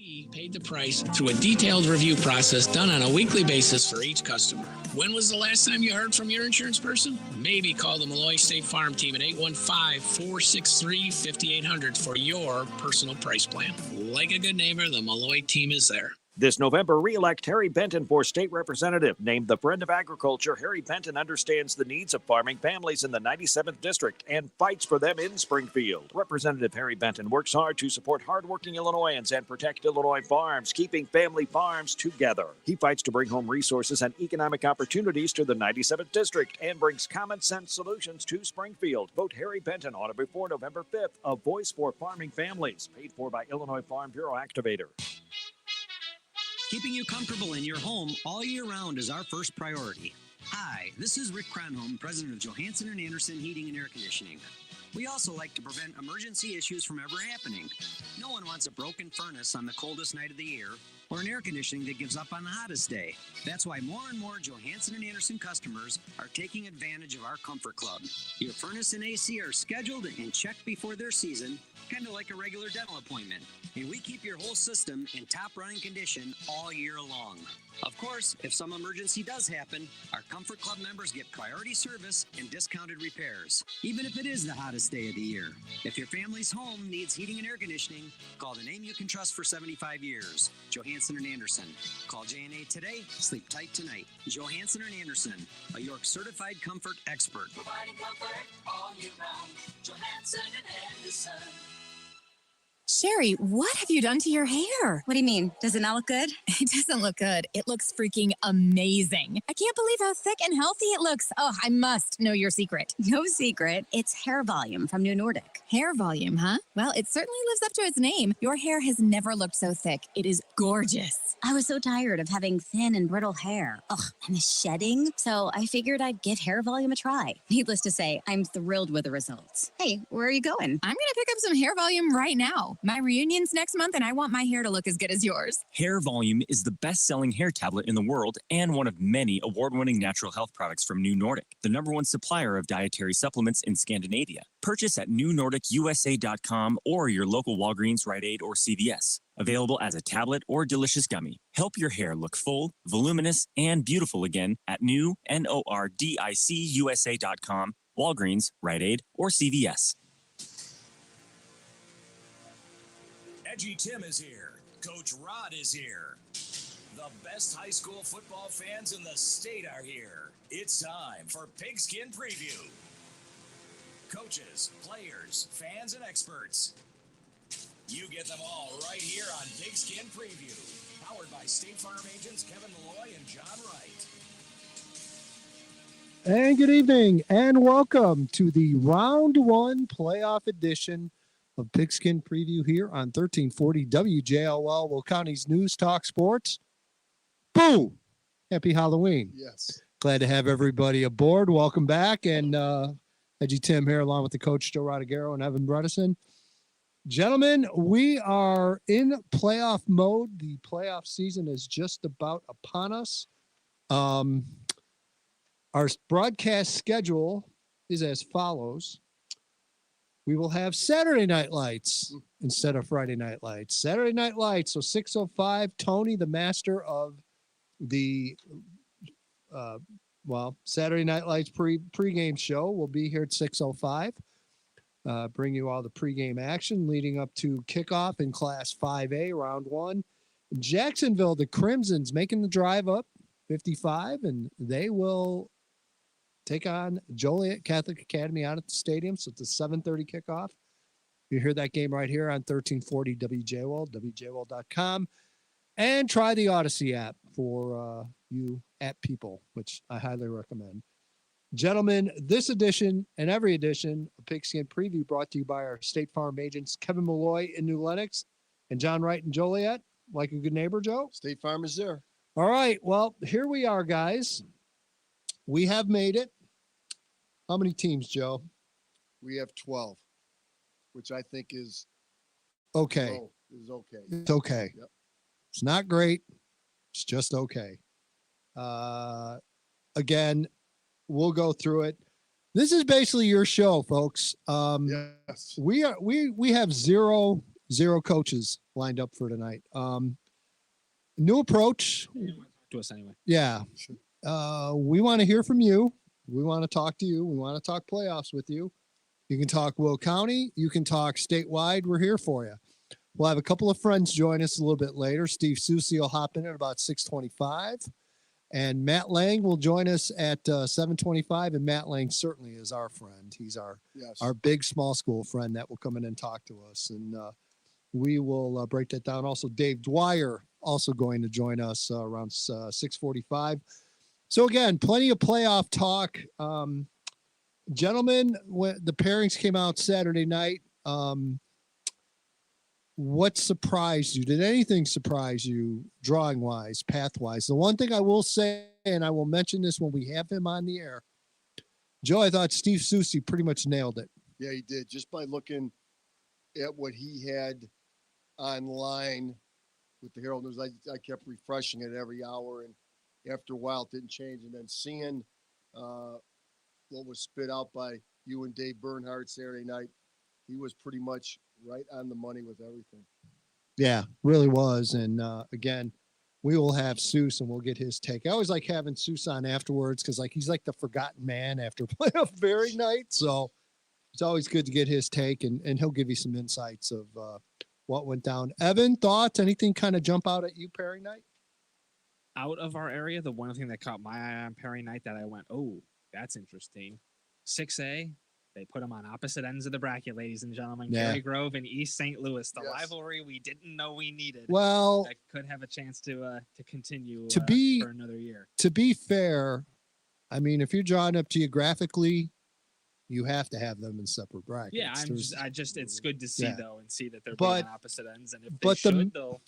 We paid the price through a detailed review process done on a weekly basis for each customer. When was the last time you heard from your insurance person? Maybe call the Malloy State Farm team at 815-463-5800 for your personal price plan. Like a good neighbor, the Malloy team is there. This November, re-elect Harry Benton for state representative. Named the Friend of Agriculture, Harry Benton understands the needs of farming families in the 97th District and fights for them in Springfield. Representative Harry Benton works hard to support hardworking Illinoisans and protect Illinois farms, keeping family farms together. He fights to bring home resources and economic opportunities to the 97th District and brings common sense solutions to Springfield. Vote Harry Benton on or before November 5th. A voice for farming families. Paid for by Illinois Farm Bureau Activator. Keeping you comfortable in your home all year round is our first priority. Hi, this is Rick Cronholm, president of Johansson & Anderson Heating and Air Conditioning. We also like to prevent emergency issues from ever happening. No one wants a broken furnace on the coldest night of the year or an air conditioning that gives up on the hottest day. That's why more and more Johansson & Anderson customers are taking advantage of our Comfort Club. Your furnace and AC are scheduled and checked before their season, kind of like a regular dental appointment. And we keep your whole system in top running condition all year long. Of course, if some emergency does happen, our Comfort Club members get priority service and discounted repairs, even if it is the hottest day of the year. If your family's home needs heating and air conditioning, call the name you can trust for 75 years, Johansson & Anderson. Call J&A today, sleep tight tonight. Johansson & Anderson, a York certified comfort expert. Providing comfort all year round, Johansson & Anderson. Sherry, what have you done to your hair? What do you mean? Does it not look good? It doesn't look good. It looks freaking amazing. I can't believe how thick and healthy it looks. Oh, I must know your secret. No secret. It's hair volume from New Nordic. Hair volume, huh? Well, it certainly lives up to its name. Your hair has never looked so thick. It is gorgeous. I was so tired of having thin and brittle hair. Ugh, and the shedding. So I figured I'd give hair volume a try. Needless to say, I'm thrilled with the results. Hey, where are you going? I'm going to pick up some hair volume right now. My reunion's next month, and I want my hair to look as good as yours. Hair Volume is the best-selling hair tablet in the world and one of many award-winning natural health products from New Nordic, the #1 supplier of dietary supplements in Scandinavia. Purchase at newnordicusa.com or your local Walgreens, Rite Aid, or CVS. Available as a tablet or delicious gummy. Help your hair look full, voluminous, and beautiful again at newnordicusa.com, Walgreens, Rite Aid, or CVS. EDGYTIM is here. Coach Rod is here. The best high school football fans in the state are here. It's time for Pigskin Preview. Coaches, players, fans, and experts. You get them all right here on Pigskin Preview. Powered by State Farm agents Kevin Malloy and John Wright. And good evening and welcome to the Round 1 playoff edition of Pigskin Preview here on 1340 WJOL, Will County's News Talk Sports. Boom! Happy Halloween. Yes. Glad to have everybody aboard. Welcome back. And EDGYTIM here along with the coach, Joe Rodriguero and Evan Bredesen. Gentlemen, we are in playoff mode. The playoff season is just about upon us. Our broadcast schedule is as follows. We will have Saturday Night Lights instead of Friday Night Lights. Saturday Night Lights, so 6:05. Tony, the master of the Saturday Night Lights pregame show, will be here at 6:05. Bring you all the pregame action leading up to kickoff in Class 5A, Round 1. In Jacksonville, the Crimsons making the drive up 55, and they will take on Joliet Catholic Academy out at the stadium. So it's a 7:30 kickoff. You hear that game right here on 1340 WJOL, WJOL.com. And try the Odyssey app for you app people, which I highly recommend. Gentlemen, this edition and every edition of Pigskin Preview brought to you by our State Farm agents, Kevin Malloy in New Lenox and John Wright in Joliet. Like a good neighbor, Joe? State Farm is there. All right. Well, here we are, guys. We have made it. How many teams, Joe? We have 12, which I think is okay. Is okay. It's okay. Yep. It's not great. It's just okay. Again, we'll go through it. This is basically your show, folks. Yes. We have zero 0 coaches lined up for tonight. New approach. To us anyway. Yeah. We want to hear from you. We want to talk to you. We want to talk playoffs with you. You can talk Will County. You can talk statewide. We're here for you. We'll have a couple of friends join us a little bit later. Steve Susi will hop in at about 6:25. And Matt Lang will join us at 7:25. And Matt Lang certainly is our friend. He's our big small school friend that will come in and talk to us. And we will break that down. Also, Dave Dwyer also going to join us around 6:45. So again, plenty of playoff talk. Gentlemen, when the pairings came out Saturday night, what surprised you? Did anything surprise you drawing wise, path wise? The one thing I will say, and I will mention this when we have him on the air, Joe, I thought Steve Susi pretty much nailed it. Yeah, he did. Just by looking at what he had online with the Herald News, I kept refreshing it every hour, and after a while it didn't change. And then seeing what was spit out by you and Dave Bernhardt Saturday night, he was pretty much right on the money with everything. Yeah, really was. And again, we will have Seuss and we'll get his take. I always like having Seuss on afterwards because he's like the forgotten man after playoff very night. So it's always good to get his take, and he'll give you some insights of what went down. Evan, thoughts? Anything kind of jump out at you pairing night? Out of our area, the one thing that caught my eye on pairing night that I went, oh, that's interesting. 6A, they put them on opposite ends of the bracket, ladies and gentlemen. Yeah. Cary Grove and East St. Louis, the rivalry we didn't know we needed. Well, that could have a chance to continue for another year. To be fair, I mean, if you're drawing up geographically, you have to have them in separate brackets. Yeah, it's good to see though, and see that they're But- being on opposite ends, and if they should, they'll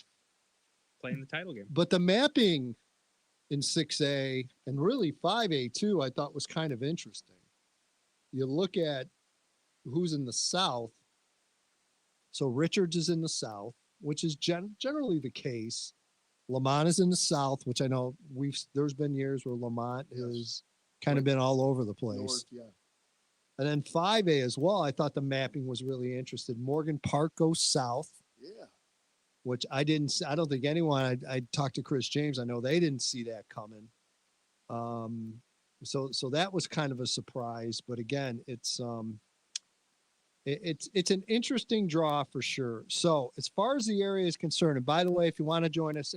play in the title game. But the mapping in 6A and really 5A too, I thought was kind of interesting. You look at who's in the South. So Richards is in the South, which is generally the case. Lamont is in the South, which I know there's been years where Lamont has kind of been all over the place. North, yeah. And then 5A as well. I thought the mapping was really interesting. Morgan Park goes south. Yeah. Which I don't think anyone, I talked to Chris James. I know they didn't see that coming. So that was kind of a surprise, but again, it's an interesting draw for sure. So as far as the area is concerned, and by the way, if you want to join us,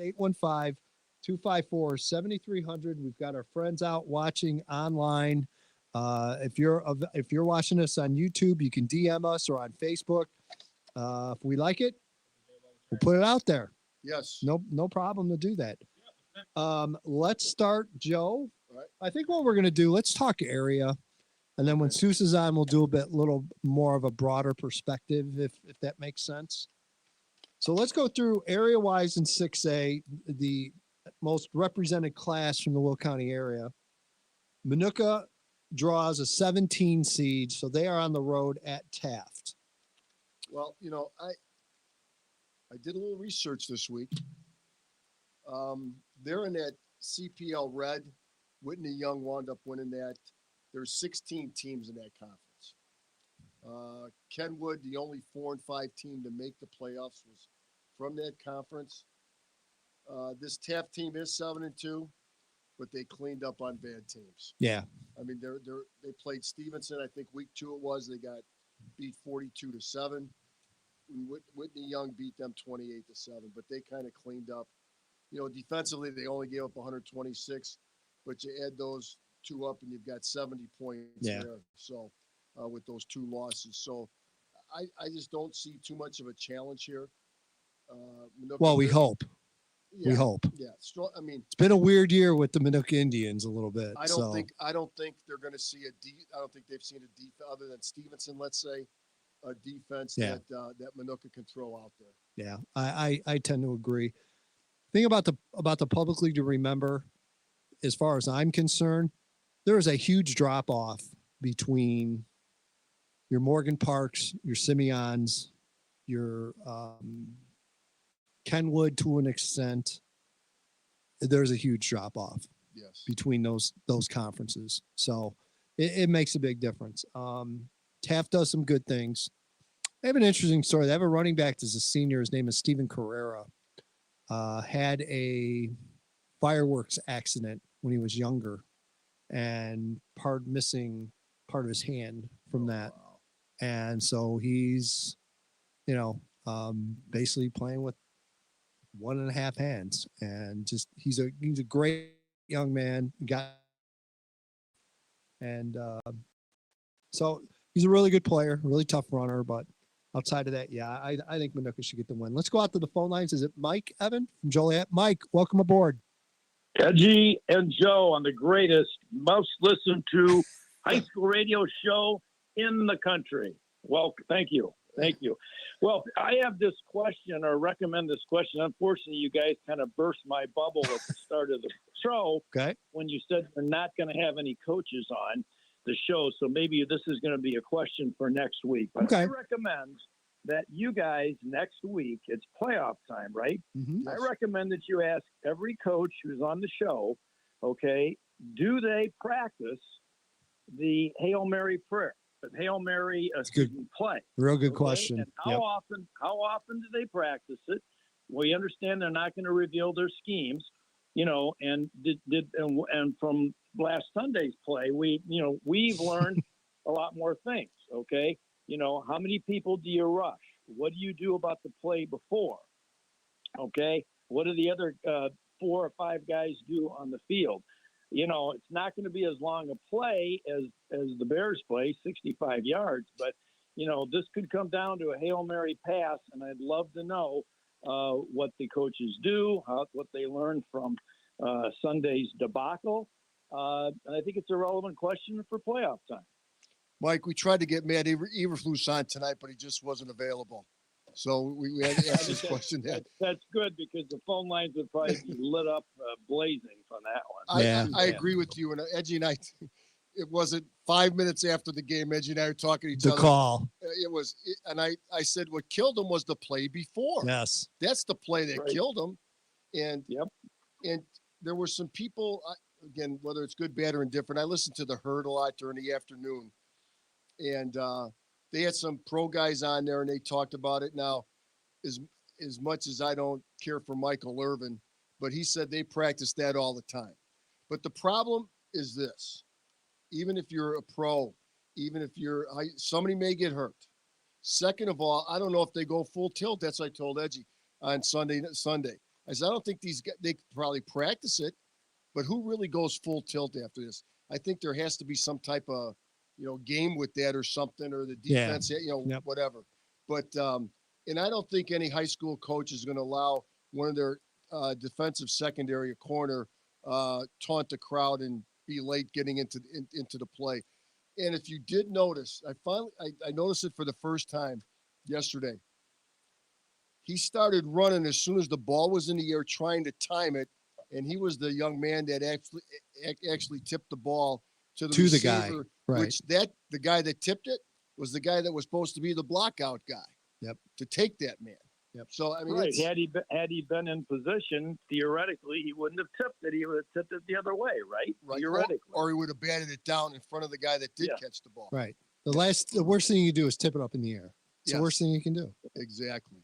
815-254-7300. We've got our friends out watching online. If you're watching us on YouTube, you can DM us or on Facebook. If we like it, we'll put it out there. Yes. No problem to do that. Let's start, Joe. Right. I think what we're going to do, let's talk area. And then when Seuss is on, we'll do little more of a broader perspective, if that makes sense. So let's go through area-wise in 6A, the most represented class from the Will County area. Minooka draws a 17 seed, so they are on the road at Taft. Well, I did a little research this week. They're in that CPL Red. Whitney Young wound up winning that. There's 16 teams in that conference. Kenwood, the only 4 and 5 team to make the playoffs, was from that conference. This Taft team is 7-2, but they cleaned up on bad teams. Yeah. I mean, they played Stevenson. I think week 2 it was. They got beat 42-7. Whitney Young beat them 28-7, but they kind of cleaned up. Defensively, they only gave up 126, but you add those 2 up and you've got 70 points there. So with those 2 losses. So I just don't see too much of a challenge here. Well, we hope. Yeah, we hope. Yeah. I mean, it's been a weird year with the Minooka Indians a little bit. I don't think they're going to see I don't think they've seen a defense other than Stevenson, let's say, a defense that Minooka can throw out there. Yeah, I tend to agree. Thing about the public league to remember, as far as I'm concerned, there is a huge drop off between your Morgan Parks, your Simeons, your Kenwood to an extent. There's a huge drop off between those conferences. So it makes a big difference. Taft does some good things. They have an interesting story. They have a running back that's a senior. His name is Steven Carrera. Had a fireworks accident when he was younger and missing part of his hand from that. Wow. And so he's, basically playing with 1.5 hands, and just he's a great young man. So he's a really good player, really tough runner. But outside of that, yeah, I think Manuka should get the win. Let's go out to the phone lines. Is it Mike Evan from Joliet? Mike, welcome aboard. Edgy and Joe on the greatest, most listened to high school radio show in the country. Well, thank you. Thank you. Well, I have this question, or recommend this question. Unfortunately, you guys kind of burst my bubble at the start of the show. Okay. When you said you're not going to have any coaches on the show. So maybe this is going to be a question for next week. But Okay. I recommend that you guys next week, it's playoff time, right? Mm-hmm. I recommend that you ask every coach who's on the show, okay, do they practice the Hail Mary prayer, the Hail Mary play? Real good Okay? And And how often do they practice it? We understand they're not going to reveal their schemes, and and from last Sunday's play, we've learned a lot more things. Okay. How many people do you rush? What do you do about the play before? Okay. What do the other 4 or 5 guys do on the field? It's not going to be as long a play as the Bears play, 65 yards, but this could come down to a Hail Mary pass, and I'd love to know what the coaches do, what they learned from Sunday's debacle. And I think it's a relevant question for playoff time. Mike, we tried to get Matt Eberflus on tonight, but he just wasn't available. So we had to ask this question. That's good, because the phone lines would probably be lit up blazing from that one. I agree with you. And Edgy and I, it wasn't 5 minutes after the game, Edgy and I were talking to each other. The call. And I said what killed him was the play before. Yes. That's the play that killed him. And yep. And there were some people, again, whether it's good, bad, or indifferent, I listened to the Herd a lot during the afternoon. And they had some pro guys on there, and they talked about it. Now, as much as I don't care for Michael Irvin, but he said they practice that all the time. But the problem is this: even if you're a pro, even if somebody may get hurt. Second of all, I don't know if they go full tilt. That's what I told Edgy on Sunday. I said, I don't think these guys, they probably practice it, but who really goes full tilt after this? I think there has to be some type of game with that or something, or the defense, whatever. But, and I don't think any high school coach is going to allow one of their defensive secondary, a corner, taunt the crowd and be late getting into the play. And if you did notice, I noticed it for the first time yesterday. He started running as soon as the ball was in the air, trying to time it. And he was the young man that actually tipped the ball to the receiver, guy, right? Which the guy that tipped it was the guy that was supposed to be the blockout guy. Yep. To take that man. Yep. So I mean, right. Had he been in position, theoretically, he wouldn't have tipped it. He would have tipped it the other way, right? Theoretically, or he would have batted it down in front of the guy that did catch the ball. Right. The worst thing you do is tip it up in the air. It's the worst thing you can do. Exactly.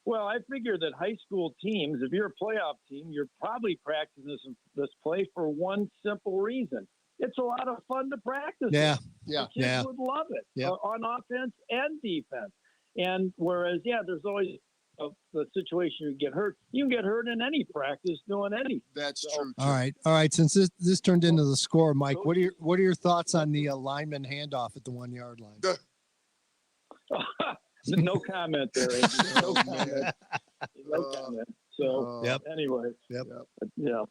Well, I figure that high school teams, if you're a playoff team, you're probably practicing this play for one simple reason. It's a lot of fun to practice. Yeah. The kids would love it on offense and defense. And whereas, there's always the situation you get hurt. You can get hurt in any practice doing anything. That's true. All right. Since this turned into the score, Mike, what are your thoughts on the lineman handoff at the 1 yard line? No comment there, Andy. No comment. No comment. So anyway,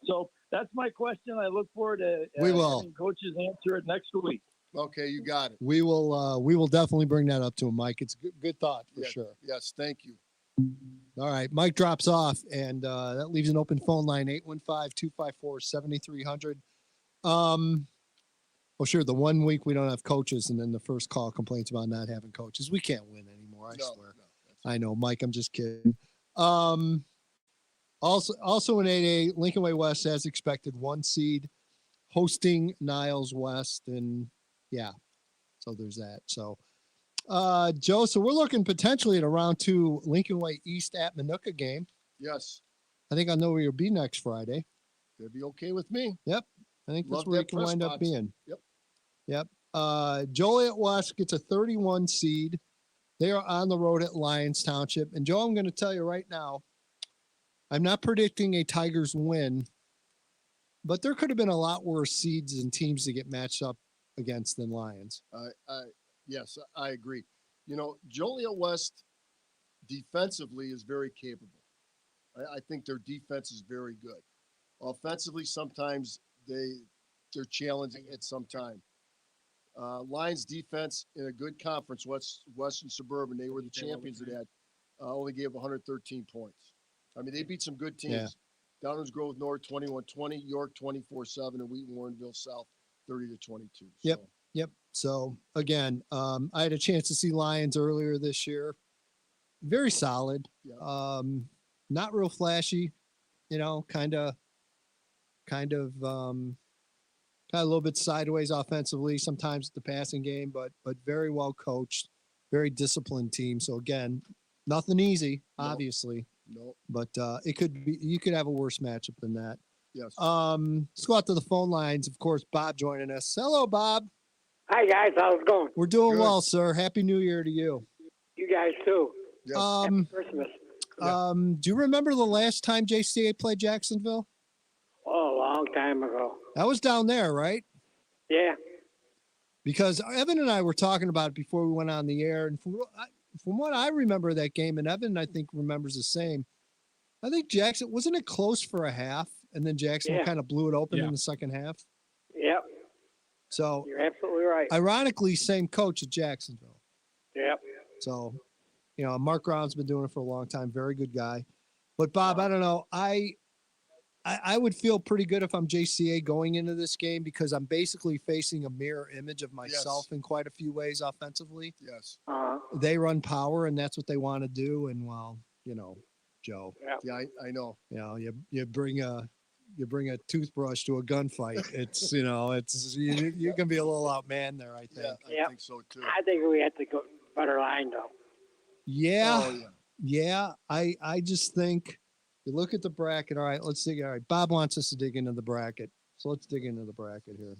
so that's my question. I look forward to having coaches answer it next week. Okay, you got it. We will definitely bring that up to him, Mike. It's a good thought for sure. Yes, thank you. All right, Mike drops off, and that leaves an open phone line, 815-254-7300. Well, sure, the 1 week we don't have coaches, and then the first call complains about not having coaches. We can't win anymore, I swear. No, I know, Mike, I'm just kidding. Also in 8A, Lincoln Way West, as expected, 1 seed, hosting Niles West, and so there's that. So Joe, so we're looking potentially at a round 2 Lincoln Way East at Manuka game. Yes. I think I know where you'll be next Friday. That'd be okay with me. Yep. I think that's Love where you that can press wind up box. being. Yep. Yep. Joliet West gets a 31 seed. They are on the road at Lyons Township. And Joe, I'm going to tell you right now, I'm not predicting a Tigers win, but there could have been a lot worse seeds and teams to get matched up against than Lions. Yes, I agree. You know, Joliet West defensively is very capable. I think their defense is very good. Offensively, sometimes they're challenging at some time. Lions defense in a good conference, Western Suburban, they were the champions of that, only gave 113 points. I mean, they beat some good teams. Yeah. Downers Grove North 21-20, York 24-7, and Wheaton Warrenville South 30-22. Yep. Yep. So again, I had a chance to see Lions earlier this year. Very solid. Yeah. Not real flashy, you know, kind of a little bit sideways offensively, sometimes the passing game, but very well coached, very disciplined team. So again, nothing easy, obviously. No. But it could be, you could have a worse matchup than that. Yes. Let's go out to the phone lines. Of course, Bob joining us. Hello, Bob. Hi guys, how's it going? We're doing Good. well, sir. Happy New Year to you. You guys too. Yes. Happy Christmas. Do you remember the last time JCA played Jacksonville? Oh, a long time ago. That was down there, right? Yeah. Because Evan and I were talking about it before we went on the air, and from what I remember of that game, and Evan I think remembers the same. I think Jackson wasn't it close for a half, and then Jacksonville kind of blew it open in the second half. Yep. So You're absolutely right. ironically, same coach at Jacksonville. Yep. So, you know, Mark Brown's been doing it for a long time. Very good guy. But Bob, I don't know. I would feel pretty good if I'm JCA going into this game because I'm basically facing a mirror image of myself in quite a few ways offensively. Yes. They run power, and that's what they want to do. And well, you know, Joe. Yeah, I know. You know, you bring a toothbrush to a gunfight. It's you can be a little outman there. I think. Yeah, I think so too. I think we have to go better line though. Yeah. Oh, Yeah. I just think you look at the bracket. All right, let's dig. All right, Bob wants us to dig into the bracket. So let's dig into the bracket here.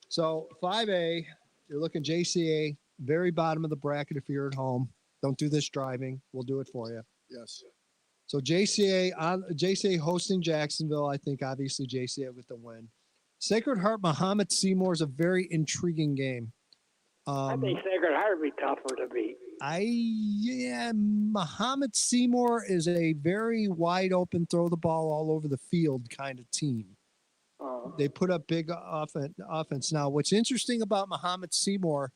So 5A, you're looking JCA, very bottom of the bracket if you're at home. Don't do this driving. We'll do it for you. Yes. So JCA hosting Jacksonville. I think obviously JCA with the win. Sacred Heart Muhammad Seymour is a very intriguing game. I think Sacred Heart would be tougher to beat. Muhammad Seymour is a very wide open, throw the ball all over the field kind of team. They put up big offense. Now, what's interesting about Muhammad Seymour,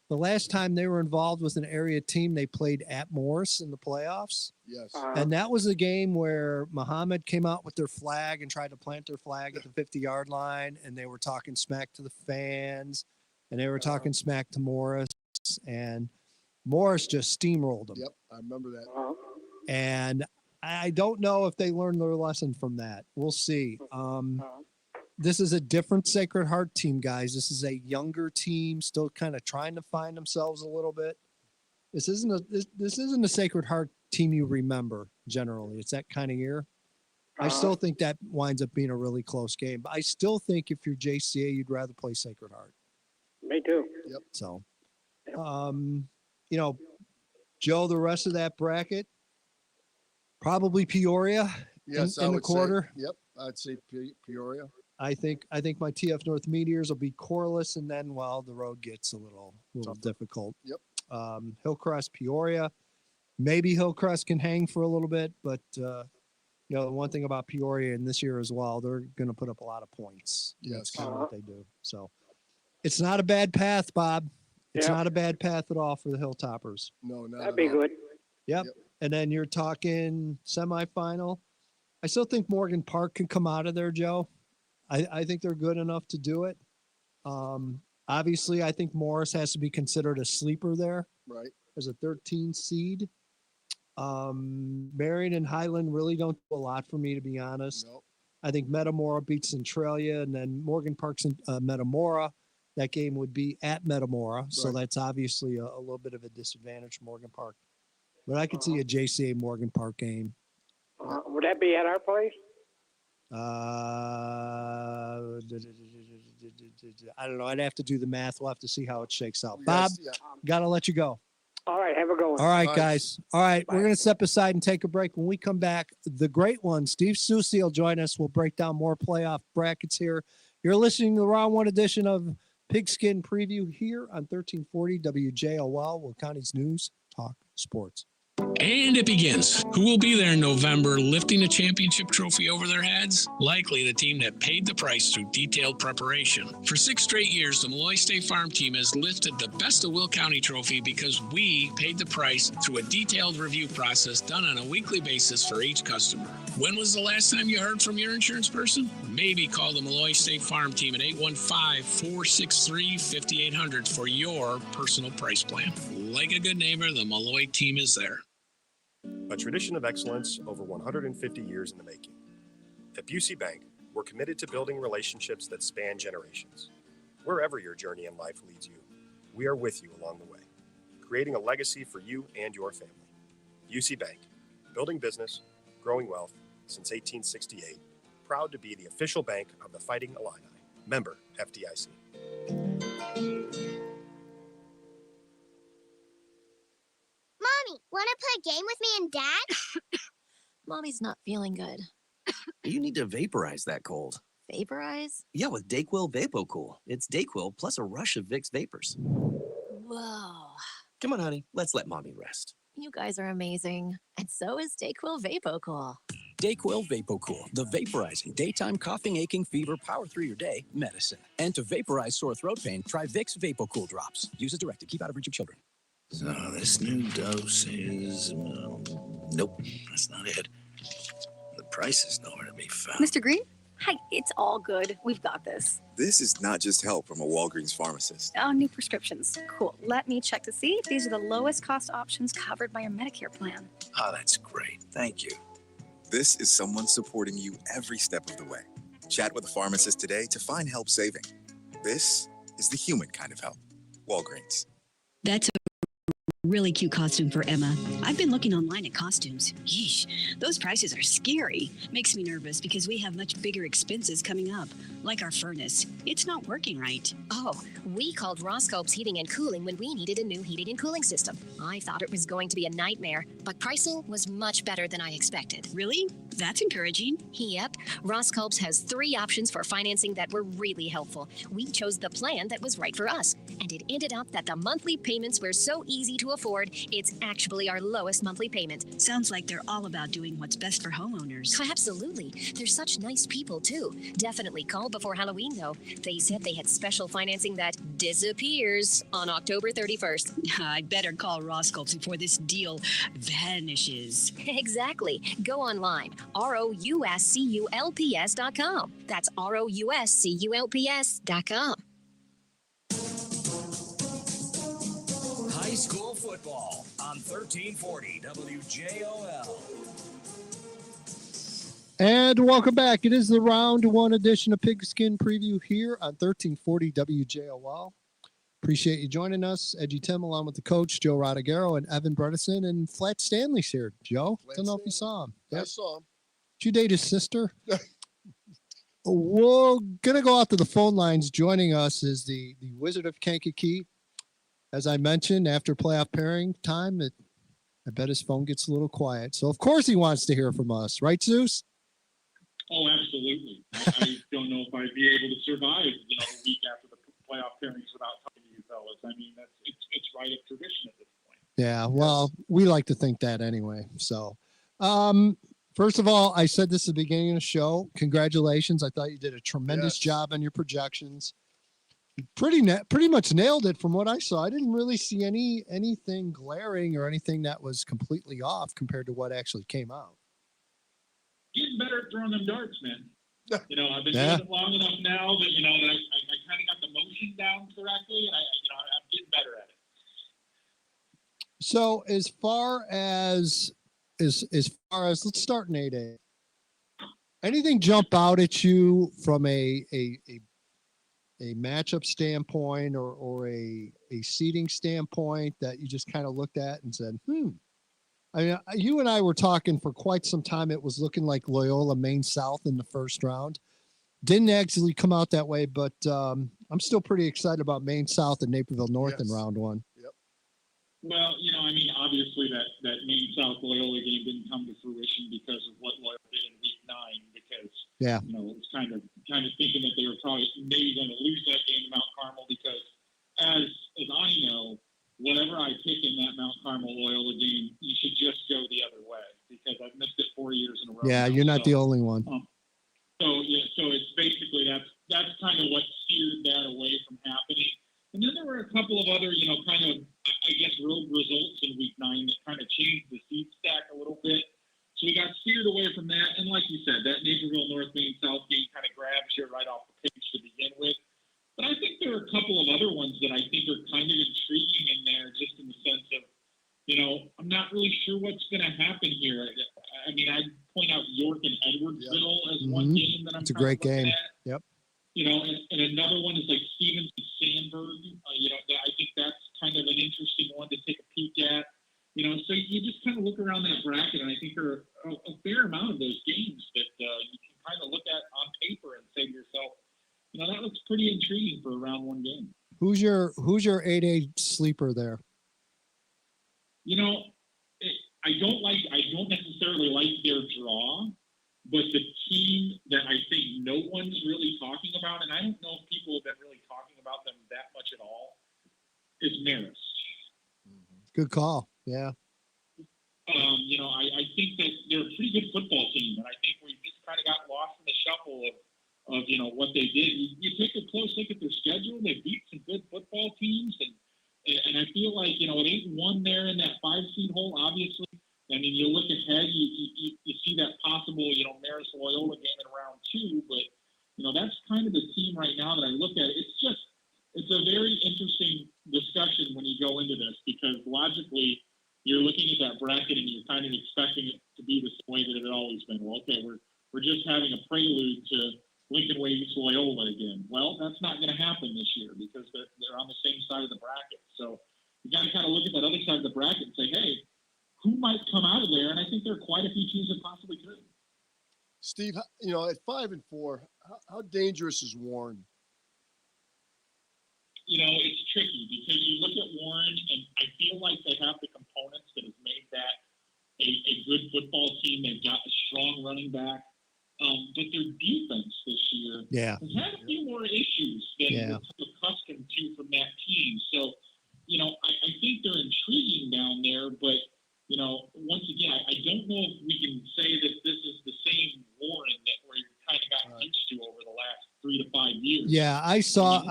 the last time they were involved with an area team, they played at Morris in the playoffs. Yes. And that was a game where Muhammad came out with their flag and tried to plant their flag at the 50-yard line, and they were talking smack to the fans, and they were talking smack to Morris, and Morris just steamrolled them. Yep, I remember that. And I don't know if they learned their lesson from that. We'll see. This is a different Sacred Heart team, guys. This is a younger team, still kind of trying to find themselves a little bit. This isn't a Sacred Heart team you remember generally. It's that kind of year. I still think that winds up being a really close game. But I still think if you're JCA, you'd rather play Sacred Heart. Me too. Yep. So, you know, Joe, the rest of that bracket, probably Peoria Yes, in I the would quarter. Say, yep, I'd say Peoria. I think my TF North Meteors will be Corliss, and then the road gets a little difficult. Yep. Hillcrest, Peoria, maybe Hillcrest can hang for a little bit, but the one thing about Peoria in this year as well, they're going to put up a lot of points. Yes. That's kind of what they do. So it's not a bad path, Bob. It's not a bad path at all for the Hilltoppers. No, not That'd be good. Yep. And then you're talking semifinal. I still think Morgan Park can come out of there, Joe. I think they're good enough to do it. Obviously, I think Morris has to be considered a sleeper there. Right. As a 13 seed. Marion and Highland really don't do a lot for me, to be honest. Nope. I think Metamora beats Centralia, and then Morgan Park's in Metamora. that game would be at Metamora, so Right. that's obviously a little bit of a disadvantage for Morgan Park. But I could see a JCA Morgan Park game. Would that be at our place? I don't know. I'd have to do the math. We'll have to see how it shakes out. We Bob, gotta see- yeah. got to let you go. All right, have a good one. All right, Nice. guys. All right, Bye. we're going to step aside and take a break. When we come back, the great one, Steve Susi, will join us. We'll break down more playoff brackets here. You're listening to the round one edition of Pigskin Preview here on 1340 WJOL, Will County's News Talk Sports. And it begins. Who will be there in November lifting a championship trophy over their heads? Likely the team that paid the price through detailed preparation. For 6 straight years, the Malloy State Farm team has lifted the Best of Will County trophy because we paid the price through a detailed review process done on a weekly basis for each customer. When was the last time you heard from your insurance person? Maybe call the Malloy State Farm team at 815-463-5800 for your personal price plan. Like a good neighbor, the Malloy team is there. A tradition of excellence over 150 years in the making. At Busey Bank, we're committed to building relationships that span generations. Wherever your journey in life leads you, we are with you along the way, creating a legacy for you and your family. Busey Bank, building business, growing wealth since 1868, proud to be the official bank of the Fighting Illini. Member FDIC. Mommy, want to play a game with me and Dad? Mommy's not feeling good. You need to vaporize that cold. Vaporize? Yeah, with DayQuil VapoCool. It's DayQuil plus a rush of Vicks vapors. Whoa. Come on, honey. Let's let mommy rest. You guys are amazing. And so is DayQuil VapoCool. DayQuil VapoCool, the vaporizing daytime coughing, aching, fever, power through your day medicine. And to vaporize sore throat pain, try Vicks VapoCool drops. Use as directed. Keep out of reach of children. So this new dose is, nope, that's not it. The price is nowhere to be found. Mr. Green? Hi, it's all good. We've got this. This is not just help from a Walgreens pharmacist. Oh, new prescriptions. Cool. Let me check to see if these are the lowest cost options covered by your Medicare plan. Oh, that's great. Thank you. This is someone supporting you every step of the way. Chat with a pharmacist today to find help saving. This is the human kind of help. Walgreens. That's a really cute costume for Emma. I've been looking online at costumes. Yeesh, those prices are scary. Makes me nervous because we have much bigger expenses coming up, like our furnace. It's not working right. Oh, we called Roscope's Heating and Cooling when we needed a new heating and cooling system. I thought it was going to be a nightmare, but pricing was much better than I expected. Really? That's encouraging. Yep. Roscope's has 3 options for financing that were really helpful. We chose the plan that was right for us, and it ended up that the monthly payments were so easy to afford, it's actually our lowest monthly payment. Sounds like they're all about doing what's best for homeowners. Absolutely. They're such nice people, too. Definitely call before Halloween, though. They said they had special financing that disappears on October 31st. I better call Roscoe's before this deal vanishes. Exactly. Go online, ROUSCULPS.com. That's ROUSCULPS.com. High school football on 1340 WJOL. And welcome back. It is the round one edition of Pigskin Preview here on 1340 WJOL. Appreciate you joining us. EDGYTIM along with the coach, Joe Rodagero, and Evan Bredesen, and Flat Stanley's here. Joe, don't know if you saw him. I saw him. Did you date his sister? We're going to go out to the phone lines. Joining us is the Wizard of Kankakee. As I mentioned, after playoff pairing time, I bet his phone gets a little quiet. So, of course, he wants to hear from us. Right, Zeus? Oh, absolutely. I don't know if I'd be able to survive, a week after the playoff pairings without talking to you fellas. I mean, it's right of tradition at this point. Yeah, well, we like to think that anyway. So, first of all, I said this at the beginning of the show. Congratulations. I thought you did a tremendous job on your projections. Pretty much nailed it from what I saw. I didn't really see anything glaring or anything that was completely off compared to what actually came out. Getting better at throwing them darts, man. I've been doing it long enough now that, that I kind of got the motion down correctly, and I'm getting better at it. So as far as let's start in 8A. Anything jump out at you from a matchup standpoint or a seating standpoint that you just kind of looked at and said, I mean, you and I were talking for quite some time. It was looking like Loyola Maine South in the first round. Didn't actually come out that way, but I'm still pretty excited about Maine South and Naperville North in round one. Well, I mean, obviously that Maine South Loyola game didn't come to fruition because of what Loyola did in week 9. Because it was kind of thinking that they were probably maybe going to lose that game to Mount Carmel because, as I know, whatever I pick in that Mount Carmel Loyola game, you should just go the other way because I've missed it 4 years in a row. Yeah, you're not the only one. So it's basically that's kind of what steered that away from happening. And then there were a couple of other, kind of, I guess, road results in week 9 that kind of changed the seed stack a little bit. So we got steered away from that. And like you said, that Naperville North Maine South game kind of grabs you right off the page to begin with. But I think there are a couple of other ones that I think are kind of intriguing in there, just in the sense of, I'm not really sure what's going to happen here. I mean, I'd point out York and Edwardsville as one game that I'm It's a great game. at. Yep. And another one is like Stevens and Sandburg. I think that's kind of an interesting one to take a peek at. So you just kind of look around that bracket, and I think there are a fair amount of those games that you can kind of look at on paper and say to yourself, that looks pretty intriguing for a round 1 game. Who's your 8A sleeper there? I don't necessarily like their draw, but the team that I think no one's really talking about, and I don't know if people have been really talking about them that much at all, is Marist. Good call. Yeah. I think that they're a pretty good football team, and I think we just kind of got lost in the shuffle of what they did. You take a close look at their schedule; they beat some good football teams, and I feel like it ain't one there in that 5-seed hole. Obviously, I mean, you look ahead, you see that possible Marist Loyola game in round 2, but that's kind of the team right now that I look at. It's a very interesting discussion when you go into this because logically you're looking at that bracket and you're kind of expecting it to be the way that it had always been. Well, okay, we're just having a prelude to Lincoln Waves Loyola again. Well, that's not going to happen this year because they're on the same side of the bracket. So you got to kind of look at that other side of the bracket and say, hey, who might come out of there? And I think there are quite a few teams that possibly could. Steve, at 5 and 4, how dangerous is Warren? It's tricky because you look at Warren, and I feel like they have the components that have made that a good football team. They've got a strong running back, but their defense this year has had a few more issues than we're accustomed to from that team. So, I think they're intriguing down there, but once again, I don't know if we can say that this is the same Warren that we kind of got used to over the last 3 to 5 years. Yeah, I saw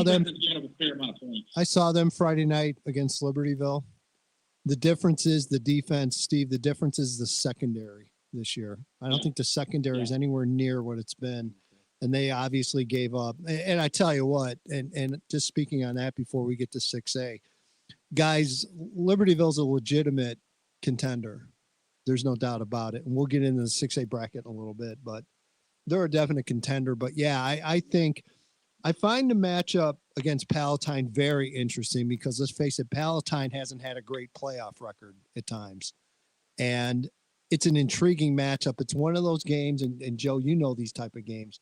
them. A fair amount of points. I saw them Friday night against Libertyville. The difference is the defense, Steve. The difference is the secondary this year. I don't think the secondary is anywhere near what it's been, and they obviously gave up. And I tell you what, and just speaking on that before we get to 6A, guys, Libertyville's a legitimate contender. There's no doubt about it. And we'll get into the 6A bracket in a little bit, but they're a definite contender. But yeah, I think I find the matchup against Palatine very interesting because let's face it, Palatine hasn't had a great playoff record at times. And it's an intriguing matchup. It's one of those games, and Joe, these type of games.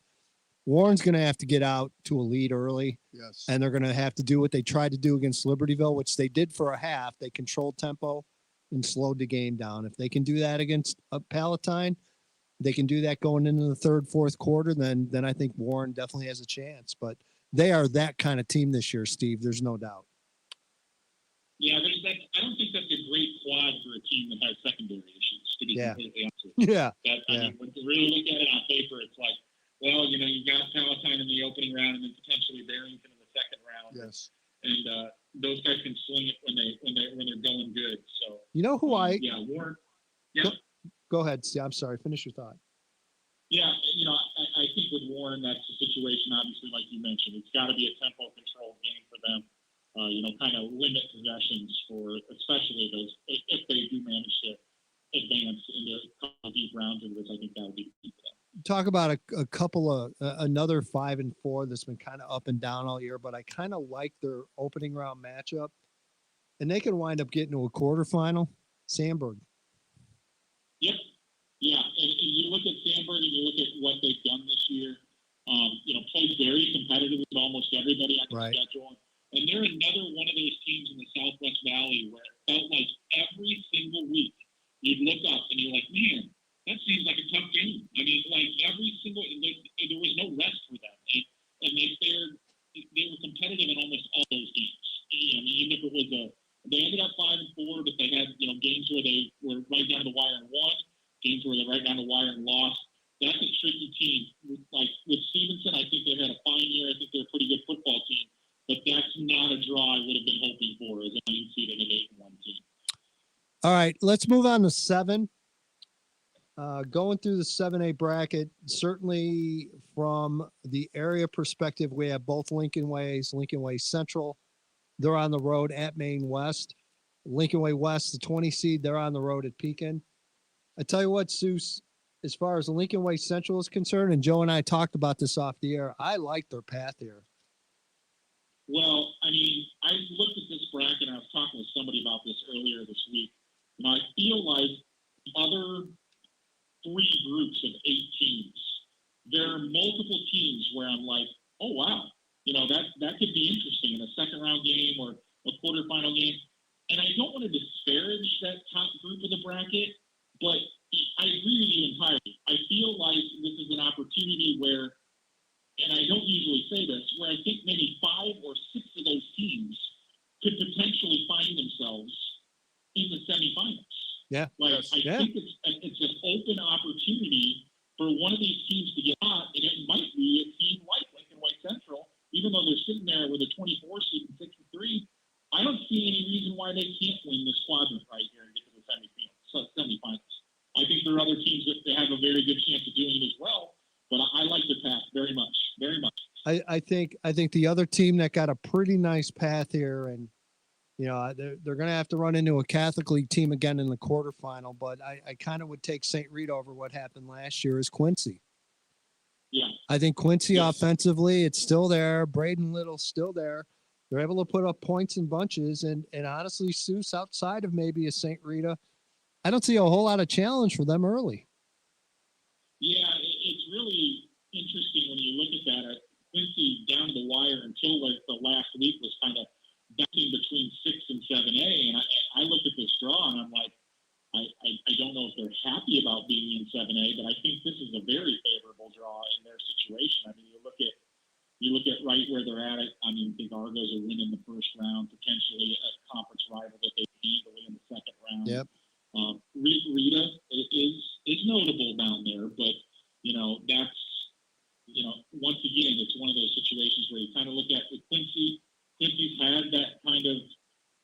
Warren's going to have to get out to a lead early. Yes. And they're going to have to do what they tried to do against Libertyville, which they did for a half. They controlled tempo and slowed the game down. If they can do that against Palatine, they can do that going into the 3rd, 4th quarter, then I think Warren definitely has a chance. But they are that kind of team this year, Steve. There's no doubt. Yeah, I don't think that's a great quad for a team that has secondary issues, to be completely honest with you. Yeah. I mean, when you really look at it on paper, it's like, well, you got Palatine in the opening round and then potentially Barrington in the 2nd round. Yes. And those guys can swing it when they're going good. So Warren. Yeah. Go ahead, Steve. I'm sorry. Finish your thought. Yeah, I think with Warren, that's the situation. Obviously, like you mentioned, it's got to be a tempo controlled game for them. Kind of limit possessions for especially those if they do manage to advance into a couple deep rounds of this. I think that would be key for them. Talk about a couple of another 5 and 4 before that's been kind of up and down all year, but I kind of like their opening round matchup. And they can wind up getting to a quarterfinal. Sandberg. Yep. Yeah. And you look at Sandberg and you look at what they've done this year. Played very competitive with almost everybody on the schedule. And they're another one of those teams in the Southwest Valley where it felt like every single week you'd look up and you're like, man, that seems like a tough game. I mean, like every single, there was no rest for them. And they were competitive in almost all those games. I mean, even if it was they ended up 5-4, but they had, games where they were right down the wire and won, games where they're right down the wire and lost. That's a tricky team. Like with Stevenson, I think they had a fine year. I think they're a pretty good football team, but that's not a draw I would have been hoping for as a 9 seed and an 8-1 team. All right, let's move on to 7. Going through the 7A bracket, certainly from the area perspective, we have both Lincoln Way Central. They're on the road at Maine West. Lincoln Way West, the 20 seed, they're on the road at Pekin. I tell you what, Seuss, as far as Lincoln Way Central is concerned, and Joe and I talked about this off the air, I like their path here. Well, I mean, I looked at this bracket, and I was talking with somebody about this earlier this week, and I feel like the other 3 groups of 8 teams, there are multiple teams where I'm like, oh, wow, that could be interesting in a second-round game or a quarterfinal game. And I don't want to disparage that top group of the bracket, but I agree with you entirely. I feel like this is an opportunity where, and I don't usually say this, where I think maybe 5 or 6 of those teams could potentially find themselves in the semifinals. Yeah. I think it's an open opportunity for one of these teams to get hot, and it might be a team like Lincoln Way Central, even though they're sitting there with a 24 seed and 6-3. I don't see any reason why they can't win this quadrant right here and get to the semifinals. I think there are other teams that they have a very good chance of doing it as well, but I like the path very much, very much. I think the other team that got a pretty nice path here, and they're going to have to run into a Catholic League team again in the quarterfinal, but I kind of would take St. Rita over what happened last year is Quincy. Yeah. I think Quincy offensively, it's still there. Braden Little's still there. They're able to put up points in bunches, and honestly, Seuss, outside of maybe a St. Rita, I don't see a whole lot of challenge for them early. Yeah, it's really interesting when you look at that. Quincy down to the wire until like the last week was kind of bouncing between 6 and 7A, and I look at this draw and I'm like, I don't know if they're happy about being in 7A, but I think this is a very favorable draw in their situation. I mean, you look at right where they're at. I think Argos will win in the first round, potentially a conference rival that they handily in the second round. Yep. Rita is notable down there, but that's once again, it's one of those situations where you kind of look at with Quincy. Quincy's had that kind of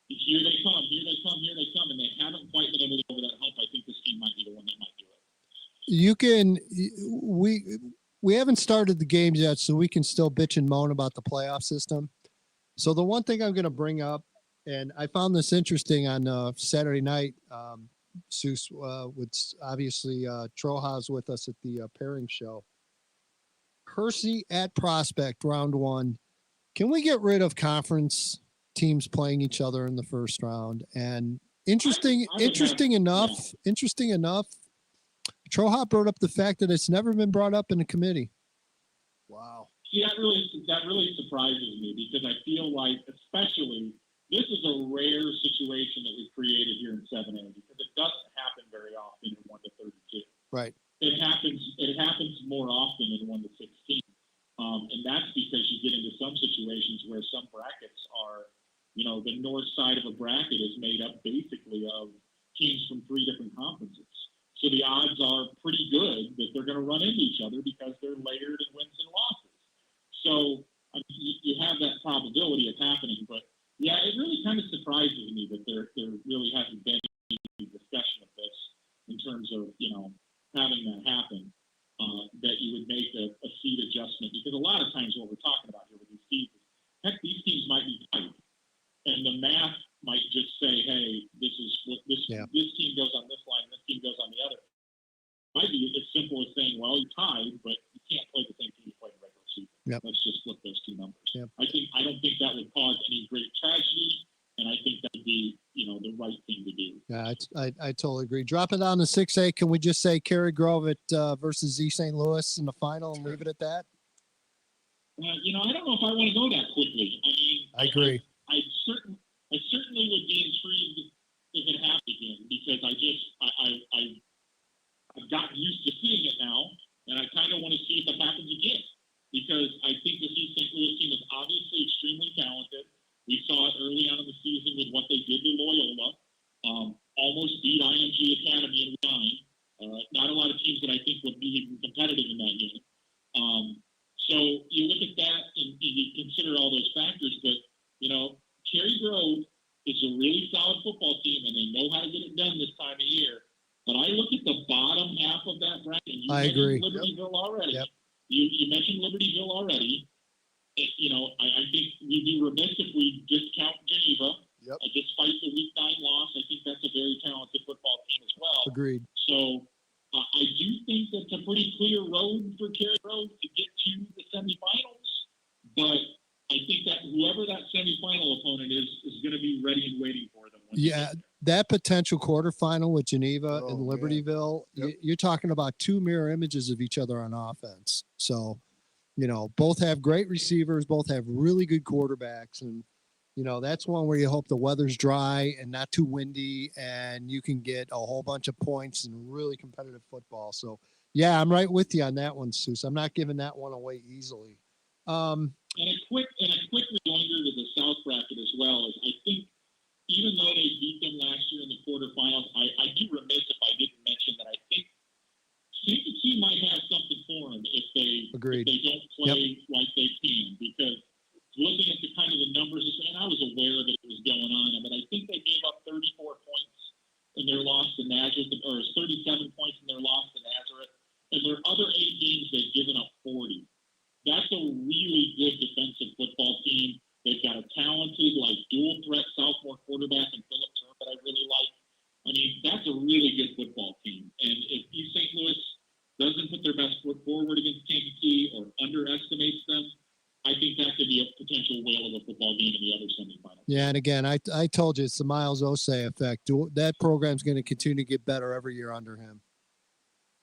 here they come, and they haven't quite been able to get over that hump. I think this team might be the one that might do it. We haven't started the games yet, so we can still bitch and moan about the playoff system. So the one thing I'm going to bring up, and I found this interesting on Saturday night, Seuss, with obviously Troja's with us at the pairing show. Hersey at Prospect, round 1. Can we get rid of conference teams playing each other in the first round? And interesting enough, Troja brought up the fact that it's never been brought up in a committee. Wow. See, that really surprises me because I feel like, especially, this is a rare situation that we've created here in 7A because it doesn't happen very often in 1 to 32. Right. It happens more often in 1 to 16. And that's because you get into some situations where some brackets are, the north side of a bracket is made up basically of teams from 3 different conferences. So the odds are pretty good that they're going to run into each other because they're layered in wins and losses. So you have that probability of happening. But yeah, it really kind of surprises me that there really hasn't been any discussion of this in terms of, having that happen, that you would make a seed adjustment. Because a lot of times what we're talking about here with these teams, heck, these teams might be tight. And the math might just say, hey, this is what this team goes on this line, this team goes on the other. It might be as simple as saying, well, you're tied, but you can't play the same team you played in the regular season. Yep. Let's just flip those two numbers. Yep. I don't think that would cause any great tragedy, and I think that would be, the right thing to do. Yeah, I totally agree. Drop it down to 6A. Can we just say Cary Grove versus East St. Louis in the final and leave it at that? I don't know if I want to go that quickly. I mean, I agree. I certainly would be intrigued if it happened again, because I've gotten used to seeing it now, and I kind of want to see if it happens again, because I think this East St. Louis team is obviously extremely talented. We saw it early on in the season with what they did to Loyola. Almost beat IMG Academy in nine. Not a lot of teams that I think would be even competitive in that game. So you look at that and you consider all those factors, but Cary Grove is a really solid football team, and they know how to get it done this time of year. But I look at the bottom half of that bracket. And I agree. Libertyville already. Yep. You mentioned Libertyville already. I think we'd be remiss if we discount Geneva. Yep. Despite the week 9 loss, I think that's a very talented football team as well. Agreed. So I do think that's a pretty clear road for Cary Grove to get to the semifinals. But I think that whoever that semifinal opponent is going to be ready and waiting for them. Yeah, that potential quarterfinal with Geneva and man. Libertyville, Yep. you're talking about two mirror images of each other on offense. So, both have great receivers, both have really good quarterbacks. And, that's one where you hope the weather's dry and not too windy and you can get a whole bunch of points and really competitive football. So, yeah, I'm right with you on that one, Seuss. I'm not giving that one away easily. And a quick reminder to the South bracket as well is I think even though they beat them last year in the quarterfinals, I'd be remiss if I didn't mention that I think St. Lucie might have something for them if they don't play like they can, because looking at the kind of the numbers, and I was aware that it was going on, but I think they gave up 34 points in their loss to Nazareth, or 37 points in their loss to Nazareth, and their other 8 games they've given up 40. That's a really good defensive football team. They've got a talented, dual threat sophomore quarterback in Philip Turner that I really like. I mean, that's a really good football team. And if East St. Louis doesn't put their best foot forward against Kankakee or underestimates them, I think that could be a potential whale of a football game in the other semifinal. Yeah, and again, I told you it's the Miles Osei effect. That program's going to continue to get better every year under him.